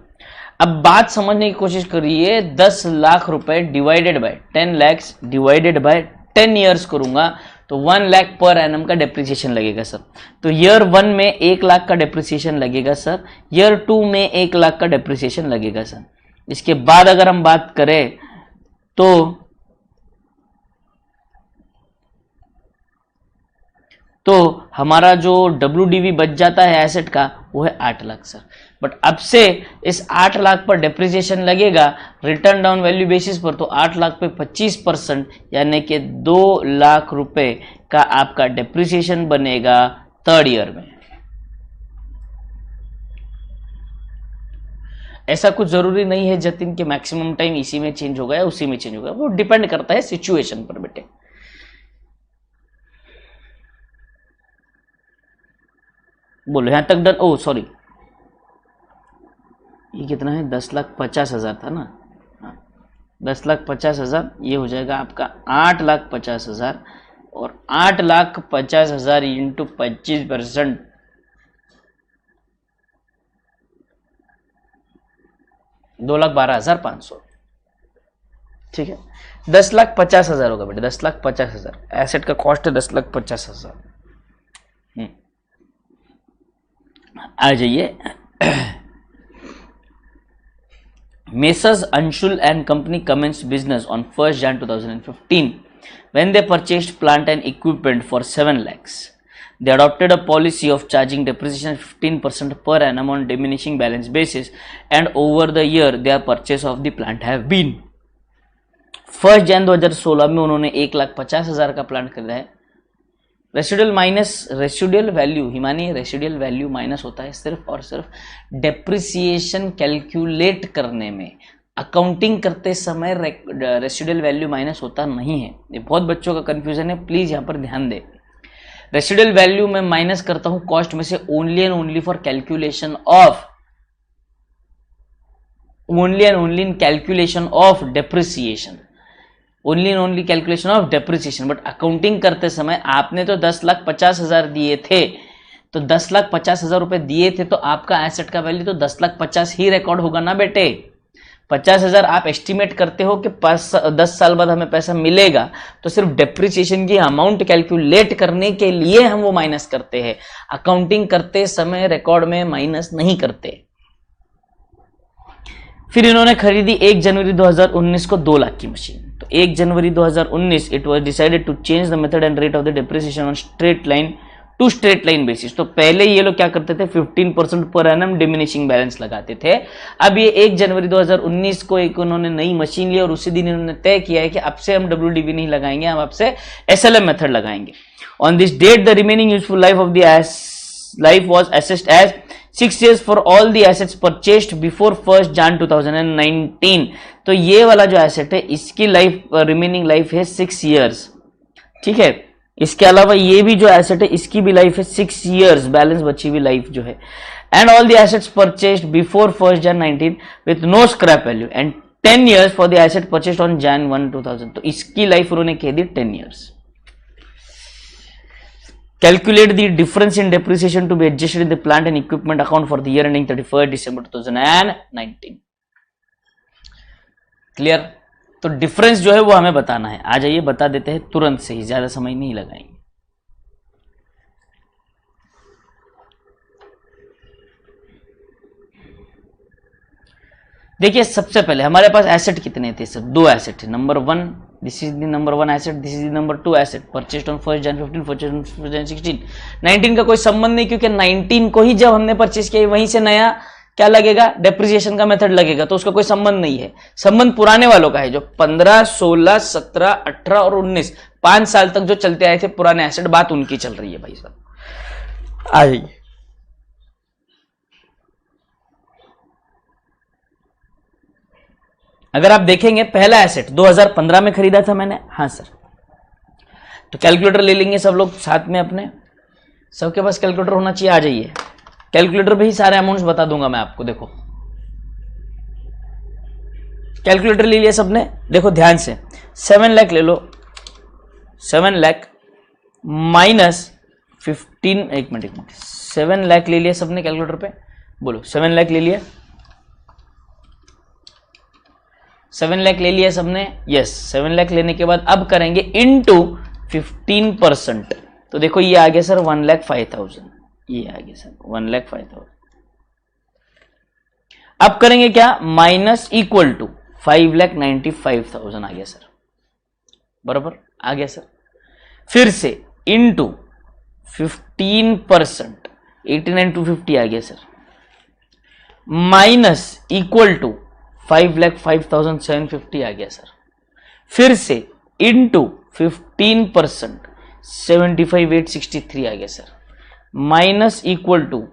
S1: अब बात समझने की कोशिश करिए, 10 लाख रुपए divided by 10 lakhs divided by 10 years करूंगा तो 1 लाख पर एनम का डेप्रिसिएशन लगेगा सर। तो ईयर 1 में 1 लाख का डेप्रिसिएशन लगेगा सर, ईयर 2 में 1 लाख का डेप्रिसिएशन लगेगा सर। इसके बाद अगर हम बात करें तो हमारा जो WDV बच जाता है एसेट का वो है 8 लाख सर। बट अब से इस 8 लाख पर डेप्रिसिएशन लगेगा रिटर्न डाउन वैल्यू बेसिस पर, तो 8 लाख पे 25% यानी कि 2 लाख रुपए का आपका डेप्रिसिएशन बनेगा थर्ड ईयर में। ऐसा कुछ जरूरी नहीं है जतिन कि मैक्सिमम टाइम इसी में चेंज होगा या उसी में चेंज होगा, वो डिपेंड करता है सिचुएशन पर बेटे। बोलो यहां तक डन? ओ सॉरी, ये कितना है? 10,50,000 था ना, 10,50,000, ये हो जाएगा आपका 8,50,000, और 8,50,000 इंटू 25%, 2,12,500। ठीक है, 10,50,000 होगा बेटे, 10,50,000 एसेट का कॉस्ट है 10,50,000। आ जाइए, Messrs. Anshul and Company commenced business on 1st Jan 2015 when they purchased plant and equipment for 7 lakhs. They adopted a policy of charging depreciation 15% per annum on diminishing balance basis, and over the year their purchase of the plant have been 1 Jan 2016 में उन्होंने 1,50,000 का plant खरीदा है। Residual minus residual value, Himani residual value minus होता है सिर्फ और सिर्फ डेप्रिसिएशन कैलकुलेट करने में। अकाउंटिंग करते समय रेसिडुअल वैल्यू माइनस होता नहीं है। ये बहुत बच्चों का कंफ्यूजन है, प्लीज यहां पर ध्यान दे। रेसिडुअल वैल्यू में माइनस करता हूं कॉस्ट में से only and only for calculation of only and only in calculation of depreciation, only and only calculation of depreciation. But accounting करते समय आपने तो 10,50,000 दिए थे, तो 10,50,000 रुपए दिए थे, तो आपका एसेट का वैल्यू तो 10,50,000 ही रिकॉर्ड होगा ना बेटे। 50,000 आप एस्टिमेट करते हो कि 10 साल बाद हमें पैसा मिलेगा, तो सिर्फ डेप्रिसिएशन की अमाउंट कैलकुलेट करने के लिए हम वो माइनस करते हैं। अकाउंटिंग करते समय रिकॉर्ड में माइनस नहीं करते। फिर इन्होंने खरीदी 1 जनवरी 2019 को 2 लाख की मशीन। तो 1 January 2019 it was decided to change the method and rate of the depreciation on straight line to straight line basis. तो पहले ये लोग क्या करते थे, 15% पर एनम डिमिनिशिंग बैलेंस लगाते थे। अब ये 1 जनवरी 2019 को एक उन्होंने नई मशीन ली और उसी दिन इन्होंने तय किया है कि अब से हम WDV नहीं लगाएंगे, हम अब से SLM मेथड लगाएंगे। On this date the remaining useful life of the life was assessed as 6 years for all the assets purchased before 1 Jan 2019। तो ये वाला जो एसेट है इसकी लाइफ रिमेनिंग लाइफ है 6 years, ठीक है। इसके अलावा ये भी जो एसेट है इसकी भी लाइफ है 6 years, बैलेंस बची हुई लाइफ जो है। And all the assets purchased before 1 Jan 19 with no scrap value and 10 years for the asset purchased on Jan 1 2000। तो इसकी लाइफ उन्होंने कह दी 10 years। Calculate the difference in depreciation to be adjusted in the plant and equipment account for the year ending 31st December 2019। Clear? तो difference जो है वो हमें बताना है। आ जाइए बता देते हैं तुरंत से ही, ज्यादा समय नहीं लगाएंगे। देखिए सबसे पहले हमारे पास एसेट कितने थे सर, 2 एसेट है। Number 1, this is the number 1 asset, this is the number 2 asset, purchased on 1 Jan 15, purchased on 1 Jan 16। 19 का कोई संबंध नहीं, क्योंकि 19 को ही जब हमने परचेस किया वहीं से नया क्या लगेगा, डेप्रिसिएशन का मेथड लगेगा, तो उसका कोई संबंध नहीं है। संबंध पुराने वालों का है, जो 15, 16, 17, 18 और 19 5 साल तक जो चलते आए थे पुराने एसेट, बात उनकी चल रही है भाई साहब। आइए अगर आप देखेंगे पहला एसेट 2015 में खरीदा था मैंने, हाँ सर। तो कैलकुलेटर ले लेंगे सब लोग साथ में अपने, सबके पास कैलकुलेटर होना चाहिए। आ जाइए, कैलकुलेटर पे ही सारे अमाउंट्स बता दूंगा मैं आपको। देखो कैलकुलेटर ले लिया सबने, देखो ध्यान से 7 लाख ले लो। 7 लाख माइनस 15, एक मिनट 7 लाख ले लिया सबने कैलकुलेटर पे, बोलो 7 लाख ले लिया। 7 लाख ले लिया सबने, यस। 7 लाख लेने के बाद अब करेंगे इनटू 15%। तो देखो ये आ गया सर 1,05,000, ये आ गया सर 1,05,000। अब करेंगे क्या, माइनस इक्वल टू 5,95,000 आ गया सर, बराबर आ गया सर। फिर से इनटू 15%, 89,250 आ गया सर, माइनस इक्वल टू 5,05,750 आ गया सर। फिर से इनटू 15%, 75,863 आ गया सर, माइनस इक्वल टू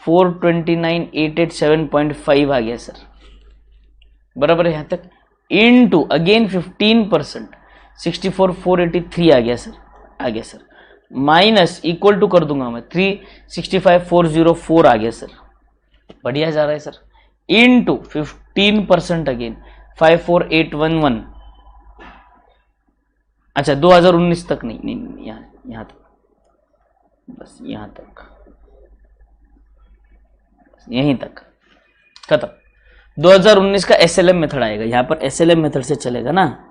S1: 429,887.5 आ गया सर, बराबर है यहां तक। इनटू अगेन 15%, 64,483 आ गया सर, आ गया सर। माइनस इक्वल टू कर दूंगा मैं 365,404 आ गया सर, बढ़िया जा रहा है सर। Into 15% again 54,811। अच्छा 2019 तक नहीं, यहां तक, बस यहां तक, यहीं तक खत्म। 2019 का SLM मेथड आएगा, यहां पर SLM मेथड से चलेगा ना।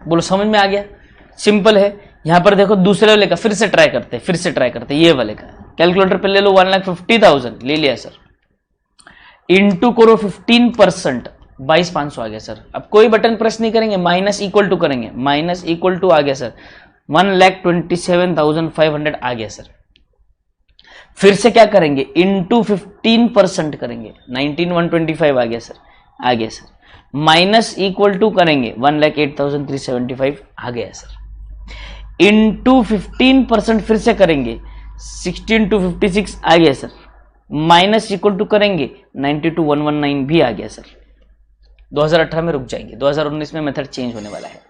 S1: बोलो समझ में आ गया, सिंपल है। यहां पर देखो दूसरे वाले का फिर से ट्राई करते हैं, ये वाले का कैलकुलेटर पे ले लो। 1,50,000 ले लिया सर, इनटू करो 15%, 22,500 आ गया सर। अब कोई बटन प्रेस नहीं करेंगे, माइनस इक्वल टू करेंगे, माइनस इक्वल टू आ गया सर 1,27,500 आ गया सर। फिर से क्या करेंगे, इनटू 15% करेंगे, 19,125 आ गया सर, आ गया सर। माइनस इक्वल टू करेंगे 1,08,375 आ गया सर, इंटू 15% फिर से करेंगे 16 to 56 आ गया सर, माइनस इक्वल टू करेंगे 92,119 भी आ गया सर। 2018 में रुक जाएंगे, 2019 में मेथड चेंज होने वाला है।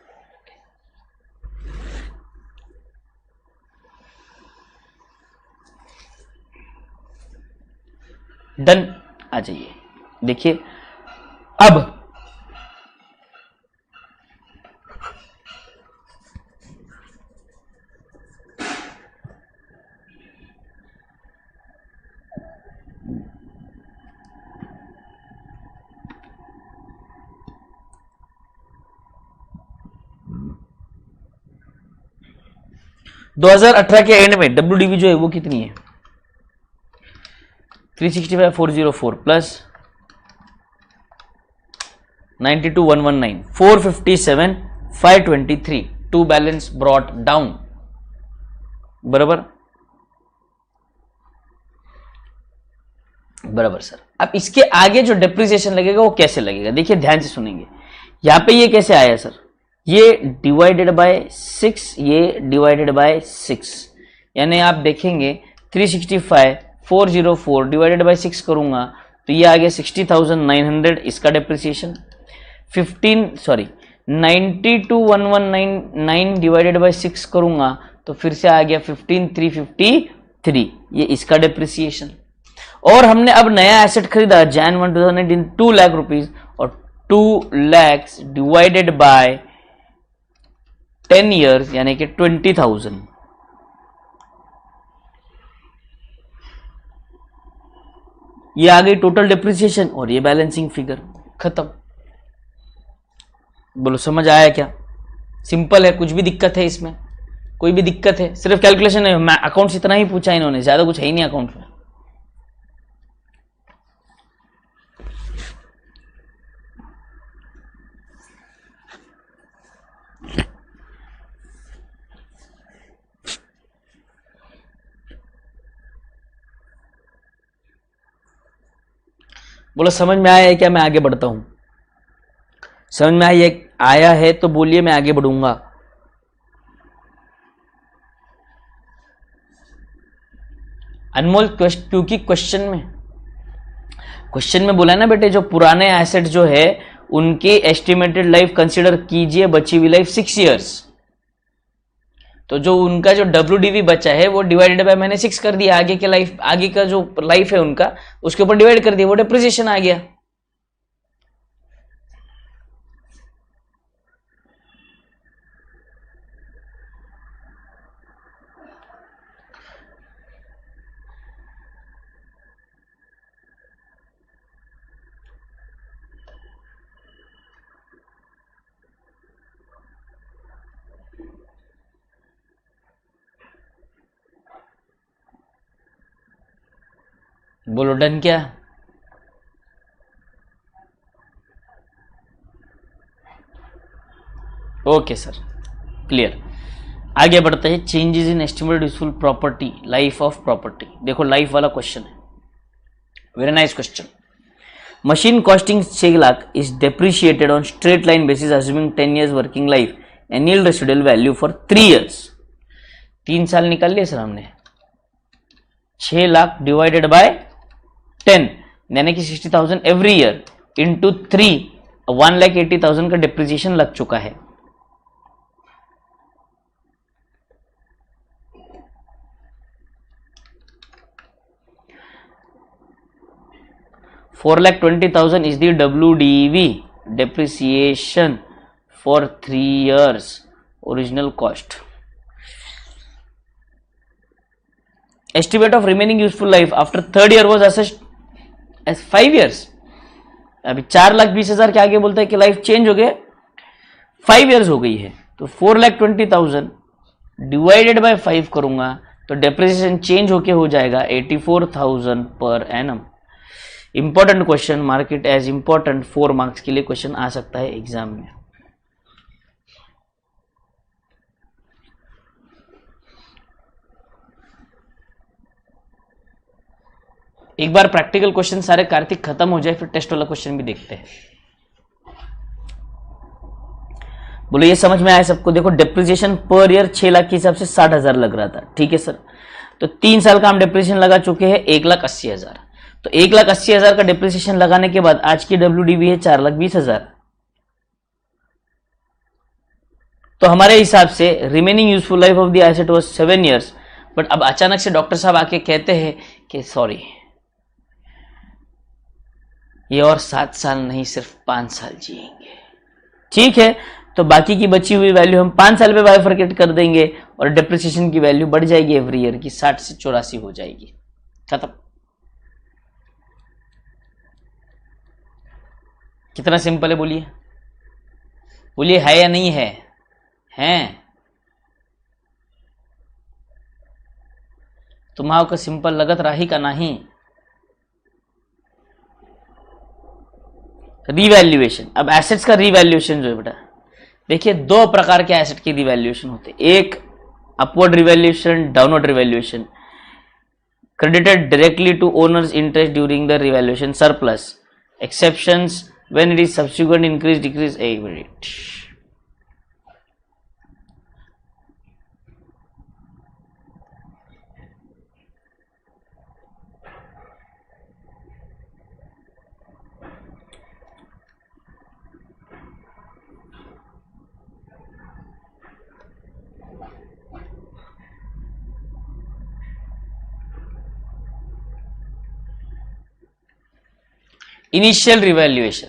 S1: डन, आ जाइए देखिए अब 2018 के एंड में WDV जो है वो कितनी है 365,404 plus 92,119 457,523 to balance brought down, बराबर बराबर सर। अब इसके आगे जो डेप्रिसिएशन लगेगा वो कैसे लगेगा, देखिए ध्यान से सुनेंगे। यहां पे ये कैसे आया सर, ये डिवाइडेड बाय 6, ये डिवाइडेड बाय 6, यानी आप देखेंगे 365,404 डिवाइडेड बाय 6 करूंगा तो ये आ गया 60,900 इसका डेप्रिसिएशन। 92,119 डिवाइडेड बाय 6 करूंगा तो फिर से आ गया 15,353 ये इसका डेप्रिसिएशन। और हमने अब नया एसेट खरीदा Jan 1, 2019 2 लाख रुपीज, और 2 लाख डिवाइडेड बाय 10 ईयर्स यानी कि 20,000, ये आ गई टोटल डेप्रिसिएशन और ये बैलेंसिंग फिगर, खत्म। बोलो समझ आया क्या, सिंपल है, कुछ भी दिक्कत है इसमें, कोई भी दिक्कत है, सिर्फ कैलकुलेशन है। मैं अकाउंट्स इतना ही पूछा इन्होंने, ज्यादा कुछ है ही नहीं अकाउंट में। बोलो समझ में आया है क्या, मैं आगे बढ़ता हूं, समझ में आया है तो बोलिए, मैं आगे बढ़ूंगा। अनमोल क्योंकि क्वेश्चन में बोला ना बेटे, जो पुराने एसेट जो है उनके एस्टिमेटेड लाइफ कंसीडर कीजिए, बची हुई लाइफ 6 इयर्स, तो जो उनका जो WDV बचा है वो डिवाइडेड बाय मैंने 6 कर दिया, आगे के लाइफ, आगे का जो लाइफ है उनका उसके ऊपर डिवाइड कर दिया, वो डेप्रिसिएशन आ गया। बोलो डन क्या, ओके सर, क्लियर। आगे बढ़ते हैं, changes in estimated useful property, life of property. देखो लाइफ वाला क्वेश्चन है, very nice question. Machine costing 6 lakh is depreciated on straight line basis assuming 10 years working life and yield residual value for 3 years। 3 साल निकाल लिए sir हमने, 6 lakh divided by 10 यानी कि 60,000 every year into 3, 1,80,000 का डिप्रिसिएशन लग चुका है। $4,20,000 is the WDV depreciation for 3 years original cost. Estimate of remaining useful life after third year was assessed as 5 years. अभी 4,20,000 के आगे बोलता है कि लाइफ चेंज हो गए, 5 years हो गई है, तो 4,20,000 डिवाइडेड बाय 5 करूंगा तो डेप्रिसिएशन चेंज होके हो जाएगा 84,000 per annum. Important question, marked as important, 4 marks के लिए क्वेश्चन आ सकता है एग्जाम में। एक बार प्रैक्टिकल क्वेश्चन सारे कार्तिक खत्म हो जाए फिर टेस्ट वाला क्वेश्चन भी देखते हैं। बोलो ये समझ में आया सबको? देखो डिप्रिसिएशन पर ईयर 6 लाख के हिसाब से 60,000 लग रहा था, ठीक है सर। तो 3 साल का हम डिप्रिसिएशन लगा चुके हैं 1,80,000। तो 1,80,000 का डिप्रिसिएशन लगाने के बाद आज की WDV है 4,20,000। तो हमारे हिसाब से remaining useful life of the asset was 7 years. But अब अचानक से डॉक्टर साहब आके कहते हैं कि सॉरी, ये और 7 साल नहीं सिर्फ 5 साल जिएंगे। ठीक है, तो बाकी की बची हुई वैल्यू हम 5 साल पे बाइफरकेट कर देंगे और डिप्रिसिएशन की वैल्यू बढ़ जाएगी एवरी ईयर की, 60 से 84 हो जाएगी, खत्म। कितना सिंपल है बोलिए? बोलिए है या नहीं है? हैं? तुम्हारा को सिंपल लगत रही का नहीं? रिवैल्यूएशन, अब एसेट्स का रिवैल्यूएशन जो है बेटा, देखिए 2 प्रकार के एसेट की रिवैल्यूएशन होते हैं। एक upward revaluation, downward revaluation. Credited directly to owners interest during the revaluation surplus, exceptions when it is subsequent increase decrease. एक minute, initial revaluation,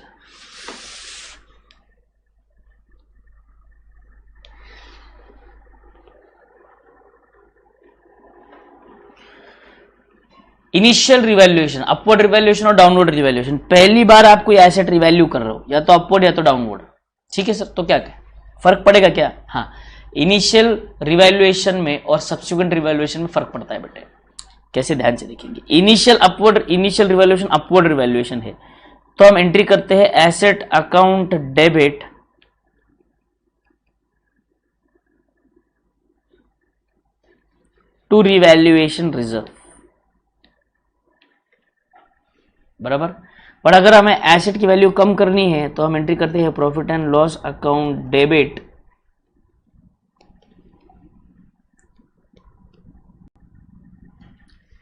S1: initial revaluation, upward revaluation और डाउनवर्ड रिवैल्यूएशन। पहली बार आप कोई एसेट रिवैल्यू कर रहे हो, या तो अपवर्ड या तो डाउनवर्ड, ठीक है सर। तो क्या फर्क पड़ेगा क्या? हाँ, इनिशियल रिवैल्यूएशन में और सब्सिक्वेंट रिवैल्यूएशन में फर्क पड़ता है बेटे। कैसे? ध्यान से देखेंगे। इनिशियल रिवैल्यूएशन अपवर्ड रिवैल्यूएशन है, तो हम एंट्री करते हैं asset account debit to revaluation reserve, बराबर। पर अगर हमें एसेट की वैल्यू कम करनी है तो हम एंट्री करते हैं profit and loss account debit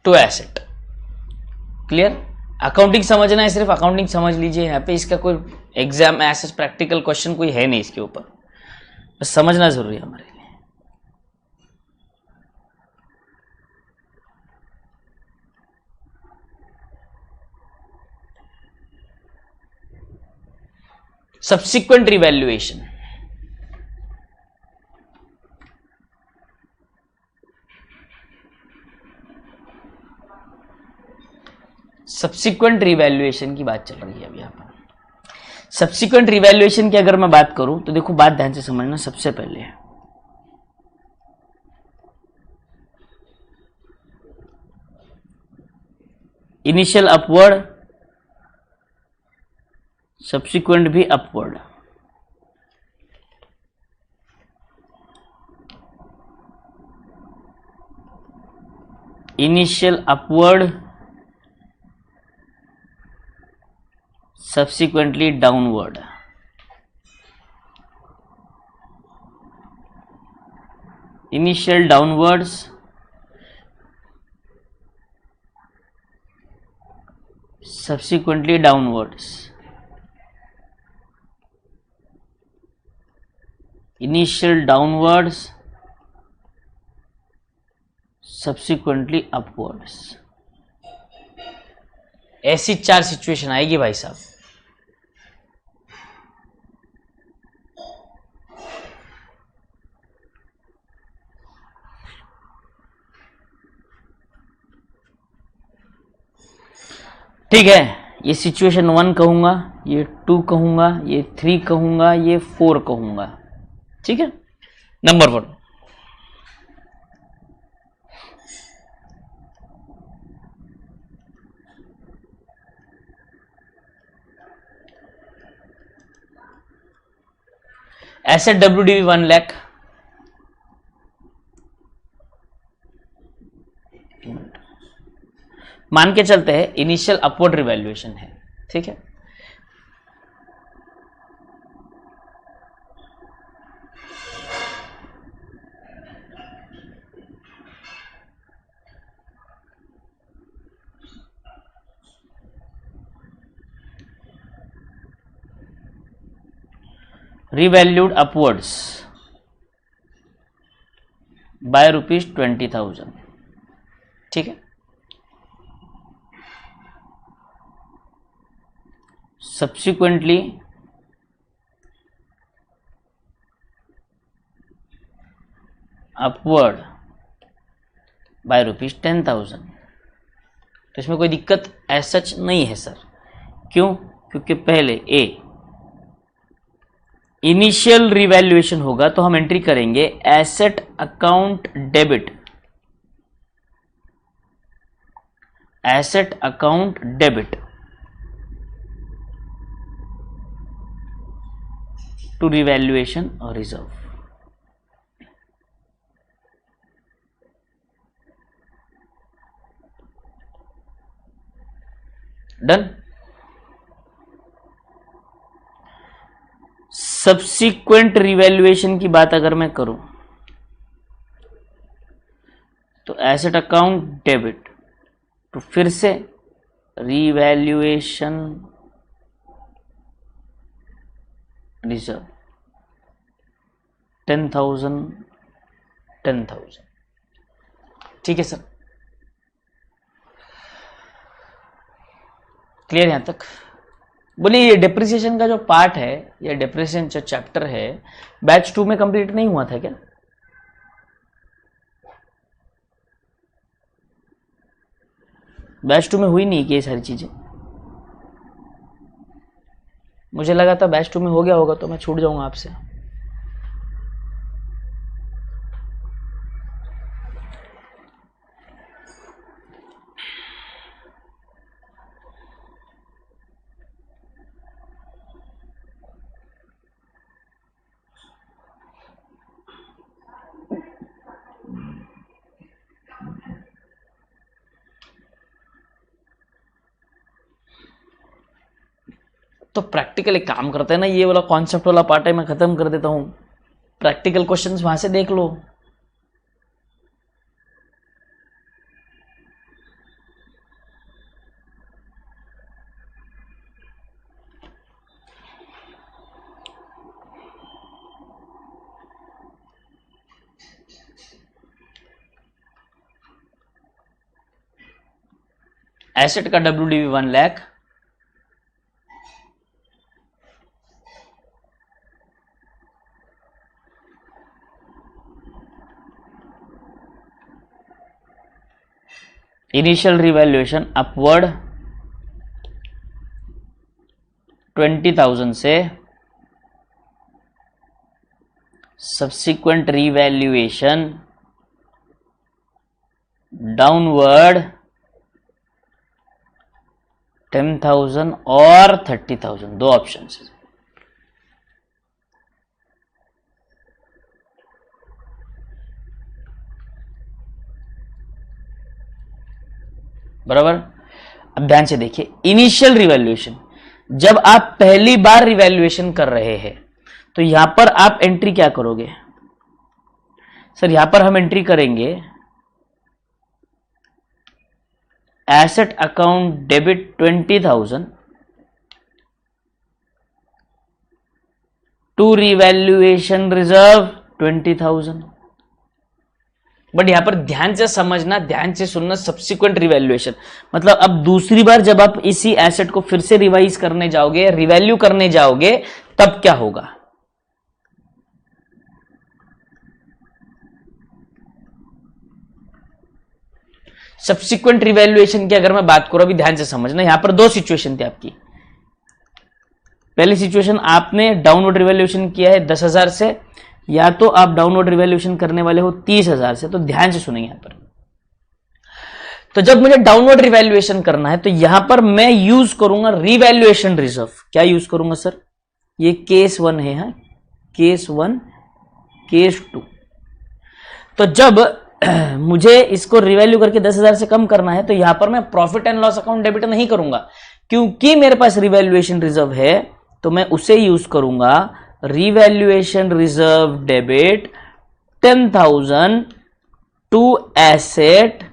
S1: to asset. Clear? Accounting समझना है, सिर्फ अकाउंटिंग समझ लीजिए। यहाँ पे इसका कोई एग्जाम ऐसा प्रैक्टिकल क्वेश्चन कोई है नहीं इसके ऊपर, बस समझना जरूरी है हमारे लिए। सब्सिक्वेंट रिवैल्यूएशन, सब्सिक्वेंट रिवैल्यूएशन की बात चल रही है अभी यहाँ पर। सब्सिक्वेंट रिवैल्यूएशन की अगर मैं बात करूं तो देखो, बात ध्यान से समझना। सबसे पहले इनिशियल अपवर्ड, सब्सिक्वेंट भी upward. Initial upward, subsequently downward। Initial downwards, subsequently downwards। Initial downwards, subsequently upwards। ऐसी 4 सिचुएशन आएगी भाई साहब। ठीक है, ये सिचुएशन 1 कहूंगा, ये 2 कहूंगा, ये 3 कहूंगा, ये 4 कहूंगा। ठीक है, नंबर 1, एसेट WDV 1 लाख, मान के चलते हैं इनिशियल अपवर्ड रिवैल्यूएशन है। ठीक है, revalued upwards by ₹20,000। ठीक है, subsequently upward by ₹10,000। तो इसमें कोई दिक्कत एज सच नहीं है सर। क्यों? क्योंकि पहले ए इनिशियल रिवैल्यूएशन होगा तो हम एंट्री करेंगे asset account debit, asset account debit to revaluation और रिजर्व। डन। सब्सिक्वेंट रिवैल्यूएशन की बात अगर मैं करूं तो एसेट अकाउंट डेबिट तो फिर से रिवैल्यूएशन रिजर्व 10,000 10,000। ठीक है सर, क्लियर यहां तक? बोलिए ये डिप्रिसिएशन का जो पार्ट है या डिप्रिसिएशन जो चैप्टर है बैच 2 में कंप्लीट नहीं हुआ था क्या? बैच 2 में हुई नहीं कि ये सारी चीजें? मुझे लगा था बैच 2 में हो गया होगा तो मैं छूट जाऊंगा आपसे। तो प्रैक्टिकल एक काम करते हैं ना, ये वाला कॉन्सेप्ट वाला पार्ट है मैं खत्म कर देता हूं, प्रैक्टिकल क्वेश्चंस वहां से देख लो। एसेट का WDV 1 lakh, initial revaluation upward 20,000 से, सब्सिक्वेंट रिवैल्यूएशन डाउनवर्ड 10,000 और 30,000, दो ऑप्शन है। बराबर। अब ध्यान से देखिए, इनिशियल रिवैल्यूएशन जब आप पहली बार रिवैल्यूएशन कर रहे हैं तो यहां पर आप एंट्री क्या करोगे सर? यहां पर हम एंट्री करेंगे asset account debit 20,000 to revaluation reserve 20,000। But यहां पर ध्यान से समझना, ध्यान से सुनना, सब्सिक्वेंट रिवैल्यूएशन मतलब अब दूसरी बार जब आप इसी एसेट को फिर से रिवाइज करने जाओगे, रिवैल्यू करने जाओगे, तब क्या होगा? सब्सिक्वेंट रिवैल्यूएशन की अगर मैं बात करूं, अभी ध्यान से समझना, यहां पर दो सिचुएशन थी आपकी। पहली सिचुएशन आपने डाउनवर्ड रिवैल्यूएशन किया है 10,000 से, या तो आप डाउनवर्ड रिवैल्यूएशन करने वाले हो 30,000 से। तो ध्यान से सुनेंगे यहां पर, तो जब मुझे डाउनवर्ड रिवैल्यूएशन करना है तो यहां पर मैं यूज करूंगा रिवैल्यूएशन रिजर्व। क्या यूज करूंगा सर? ये केस 1 है, हाँ? Case 1, case 2। तो जब मुझे इसको रिवैल्यू करके 10,000 से कम करना है तो यहां पर मैं profit and loss account debit नहीं करूंगा, क्योंकि मेरे पास रिवैल्यूएशन रिजर्व है, तो मैं उसे यूज करूंगा revaluation reserve debit 10,000 to asset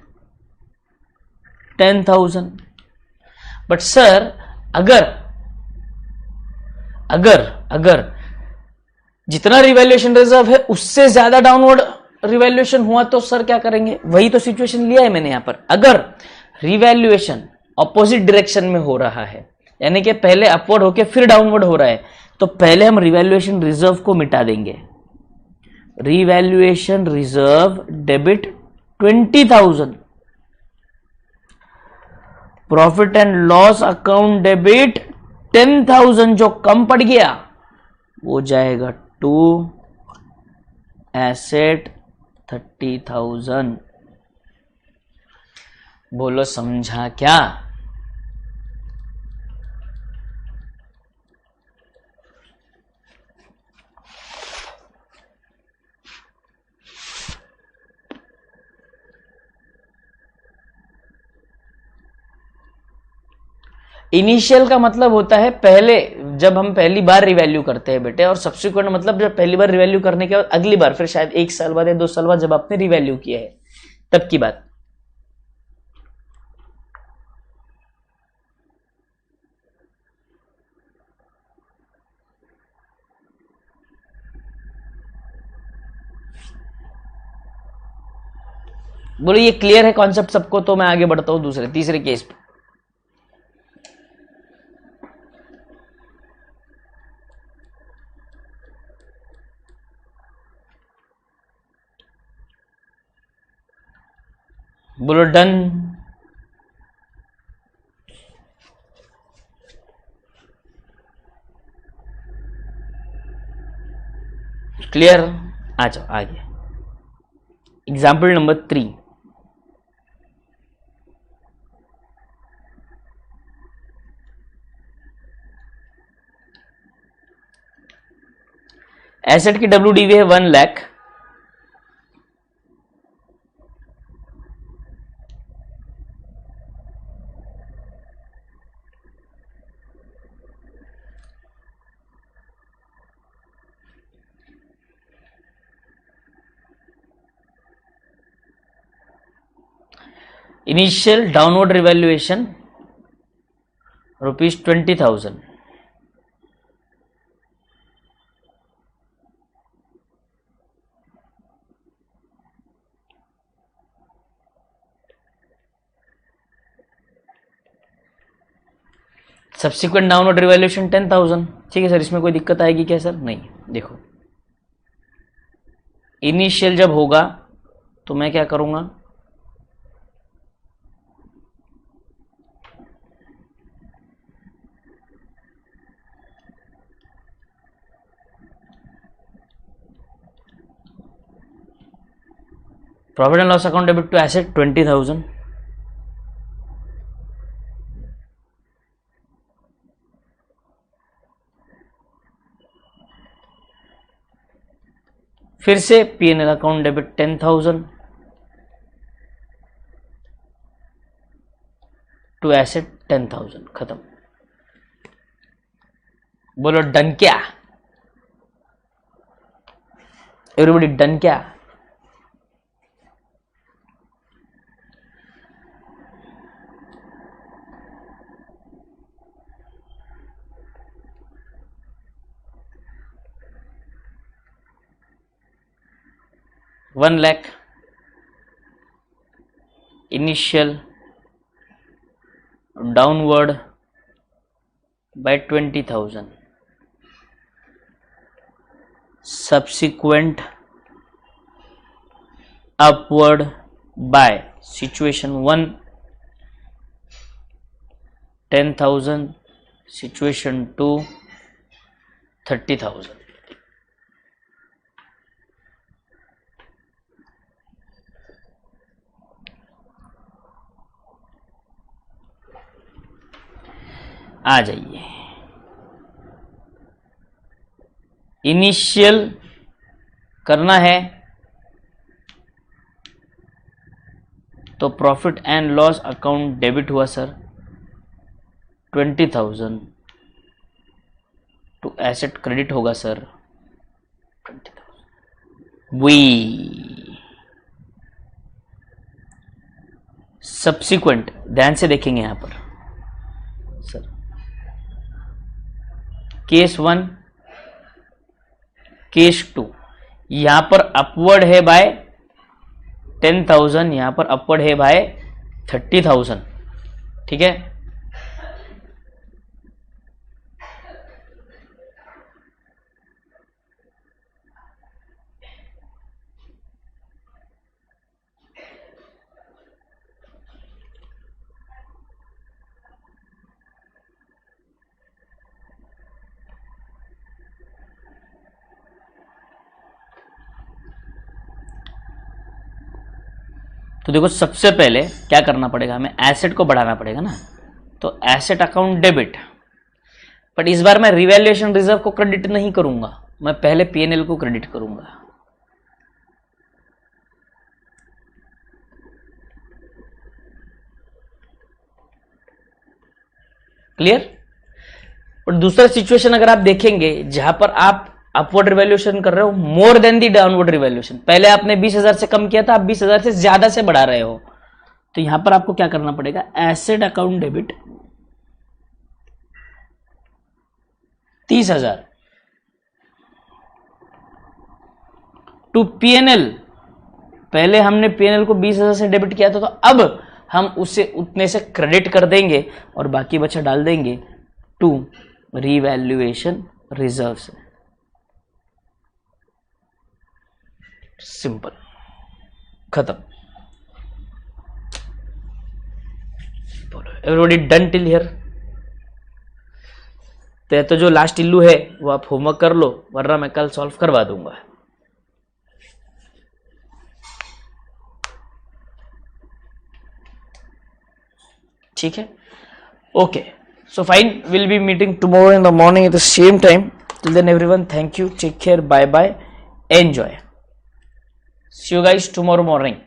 S1: 10,000। But sir अगर जितना रिवैल्यूएशन रिजर्व है उससे ज्यादा डाउनवर्ड रिवैल्यूएशन हुआ तो सर क्या करेंगे? वही तो सिचुएशन लिया है मैंने यहां पर। अगर रिवैल्यूएशन ऑपोजिट डायरेक्शन में हो रहा है, यानी कि पहले अपवर्ड होके फिर डाउनवर्ड हो रहा है, तो पहले हम रिवैल्यूएशन रिजर्व को मिटा देंगे। Revaluation reserve debit 20,000, profit and loss account debit 10,000, जो कम पड़ गया वो जाएगा टू एसेट 30,000। बोलो समझा क्या? इनिशियल का मतलब होता है पहले, जब हम पहली बार रिवैल्यू करते हैं बेटे, और सब्सिक्वेंट मतलब जब पहली बार रिवैल्यू करने के बाद अगली बार फिर शायद 1 साल बाद या 2 साल बाद जब आपने रिवैल्यू किया है तब की बात। बोलो ये क्लियर है कॉन्सेप्ट सबको? तो मैं आगे बढ़ता हूं दूसरे तीसरे केस पे। बोलो डन। क्लियर? आ जाओ आगे। Example number 3। एसेट की WDV है 1 lakh, initial downward revaluation ₹20,000, subsequent downward revaluation 10,000। ठीक है सर, इसमें कोई दिक्कत आएगी क्या सर? नहीं। देखो इनिशियल जब होगा तो मैं क्या करूंगा, profit and loss account debit to asset 20,000, फिर से P&L account debit 10,000 to asset 10,000, खत्म। बोलो डन क्या? एवरीबॉडी डन क्या? $1 lakh initial downward by 20,000, subsequent upward by situation 1 10,000, situation 2 30,000। आ जाइए। इनिशियल करना है तो profit and loss account debit हुआ सर 20,000 टू एसेट क्रेडिट होगा सर 20,000। वी सब्सिक्वेंट ध्यान से देखेंगे यहां पर सर, केस 1, केस 2, यहां पर अपवर्ड है बाय 10,000, यहां पर अपवर्ड है बाय 30,000, ठीक है। तो देखो सबसे पहले क्या करना पड़ेगा, हमें एसेट को बढ़ाना पड़ेगा ना, तो एसेट अकाउंट डेबिट, बट इस बार मैं रिवैल्यूएशन रिजर्व को क्रेडिट नहीं करूंगा, मैं पहले पीएनएल को क्रेडिट करूंगा। क्लियर। और दूसरा सिचुएशन अगर आप देखेंगे जहां पर आप अपवर्ड रिवैल्यूएशन कर रहे हो मोर देन दी डाउनवर्ड रिवैल्यूएशन, पहले आपने 20,000 से कम किया था, आप 20,000 से ज्यादा से बढ़ा रहे हो, तो यहां पर आपको क्या करना पड़ेगा, asset account debit 30,000 to PNL, पहले हमने पीएनएल को 20,000 से डेबिट किया था, तो अब हम उसे उतने से क्रेडिट कर देंगे और बाकी बचा डाल देंगे टू रिवैल्यूएशन रिजर्व से। सिंपल, खत्म। Everybody done till here. तो जो लास्ट इल्लू है वो आप होमवर्क कर लो, वरना मैं कल सॉल्व करवा दूंगा। ठीक है, okay, so fine, we'll be meeting tomorrow in the morning at the same time. Till then everyone, thank you, take care, bye bye, enjoy, see you guys tomorrow morning.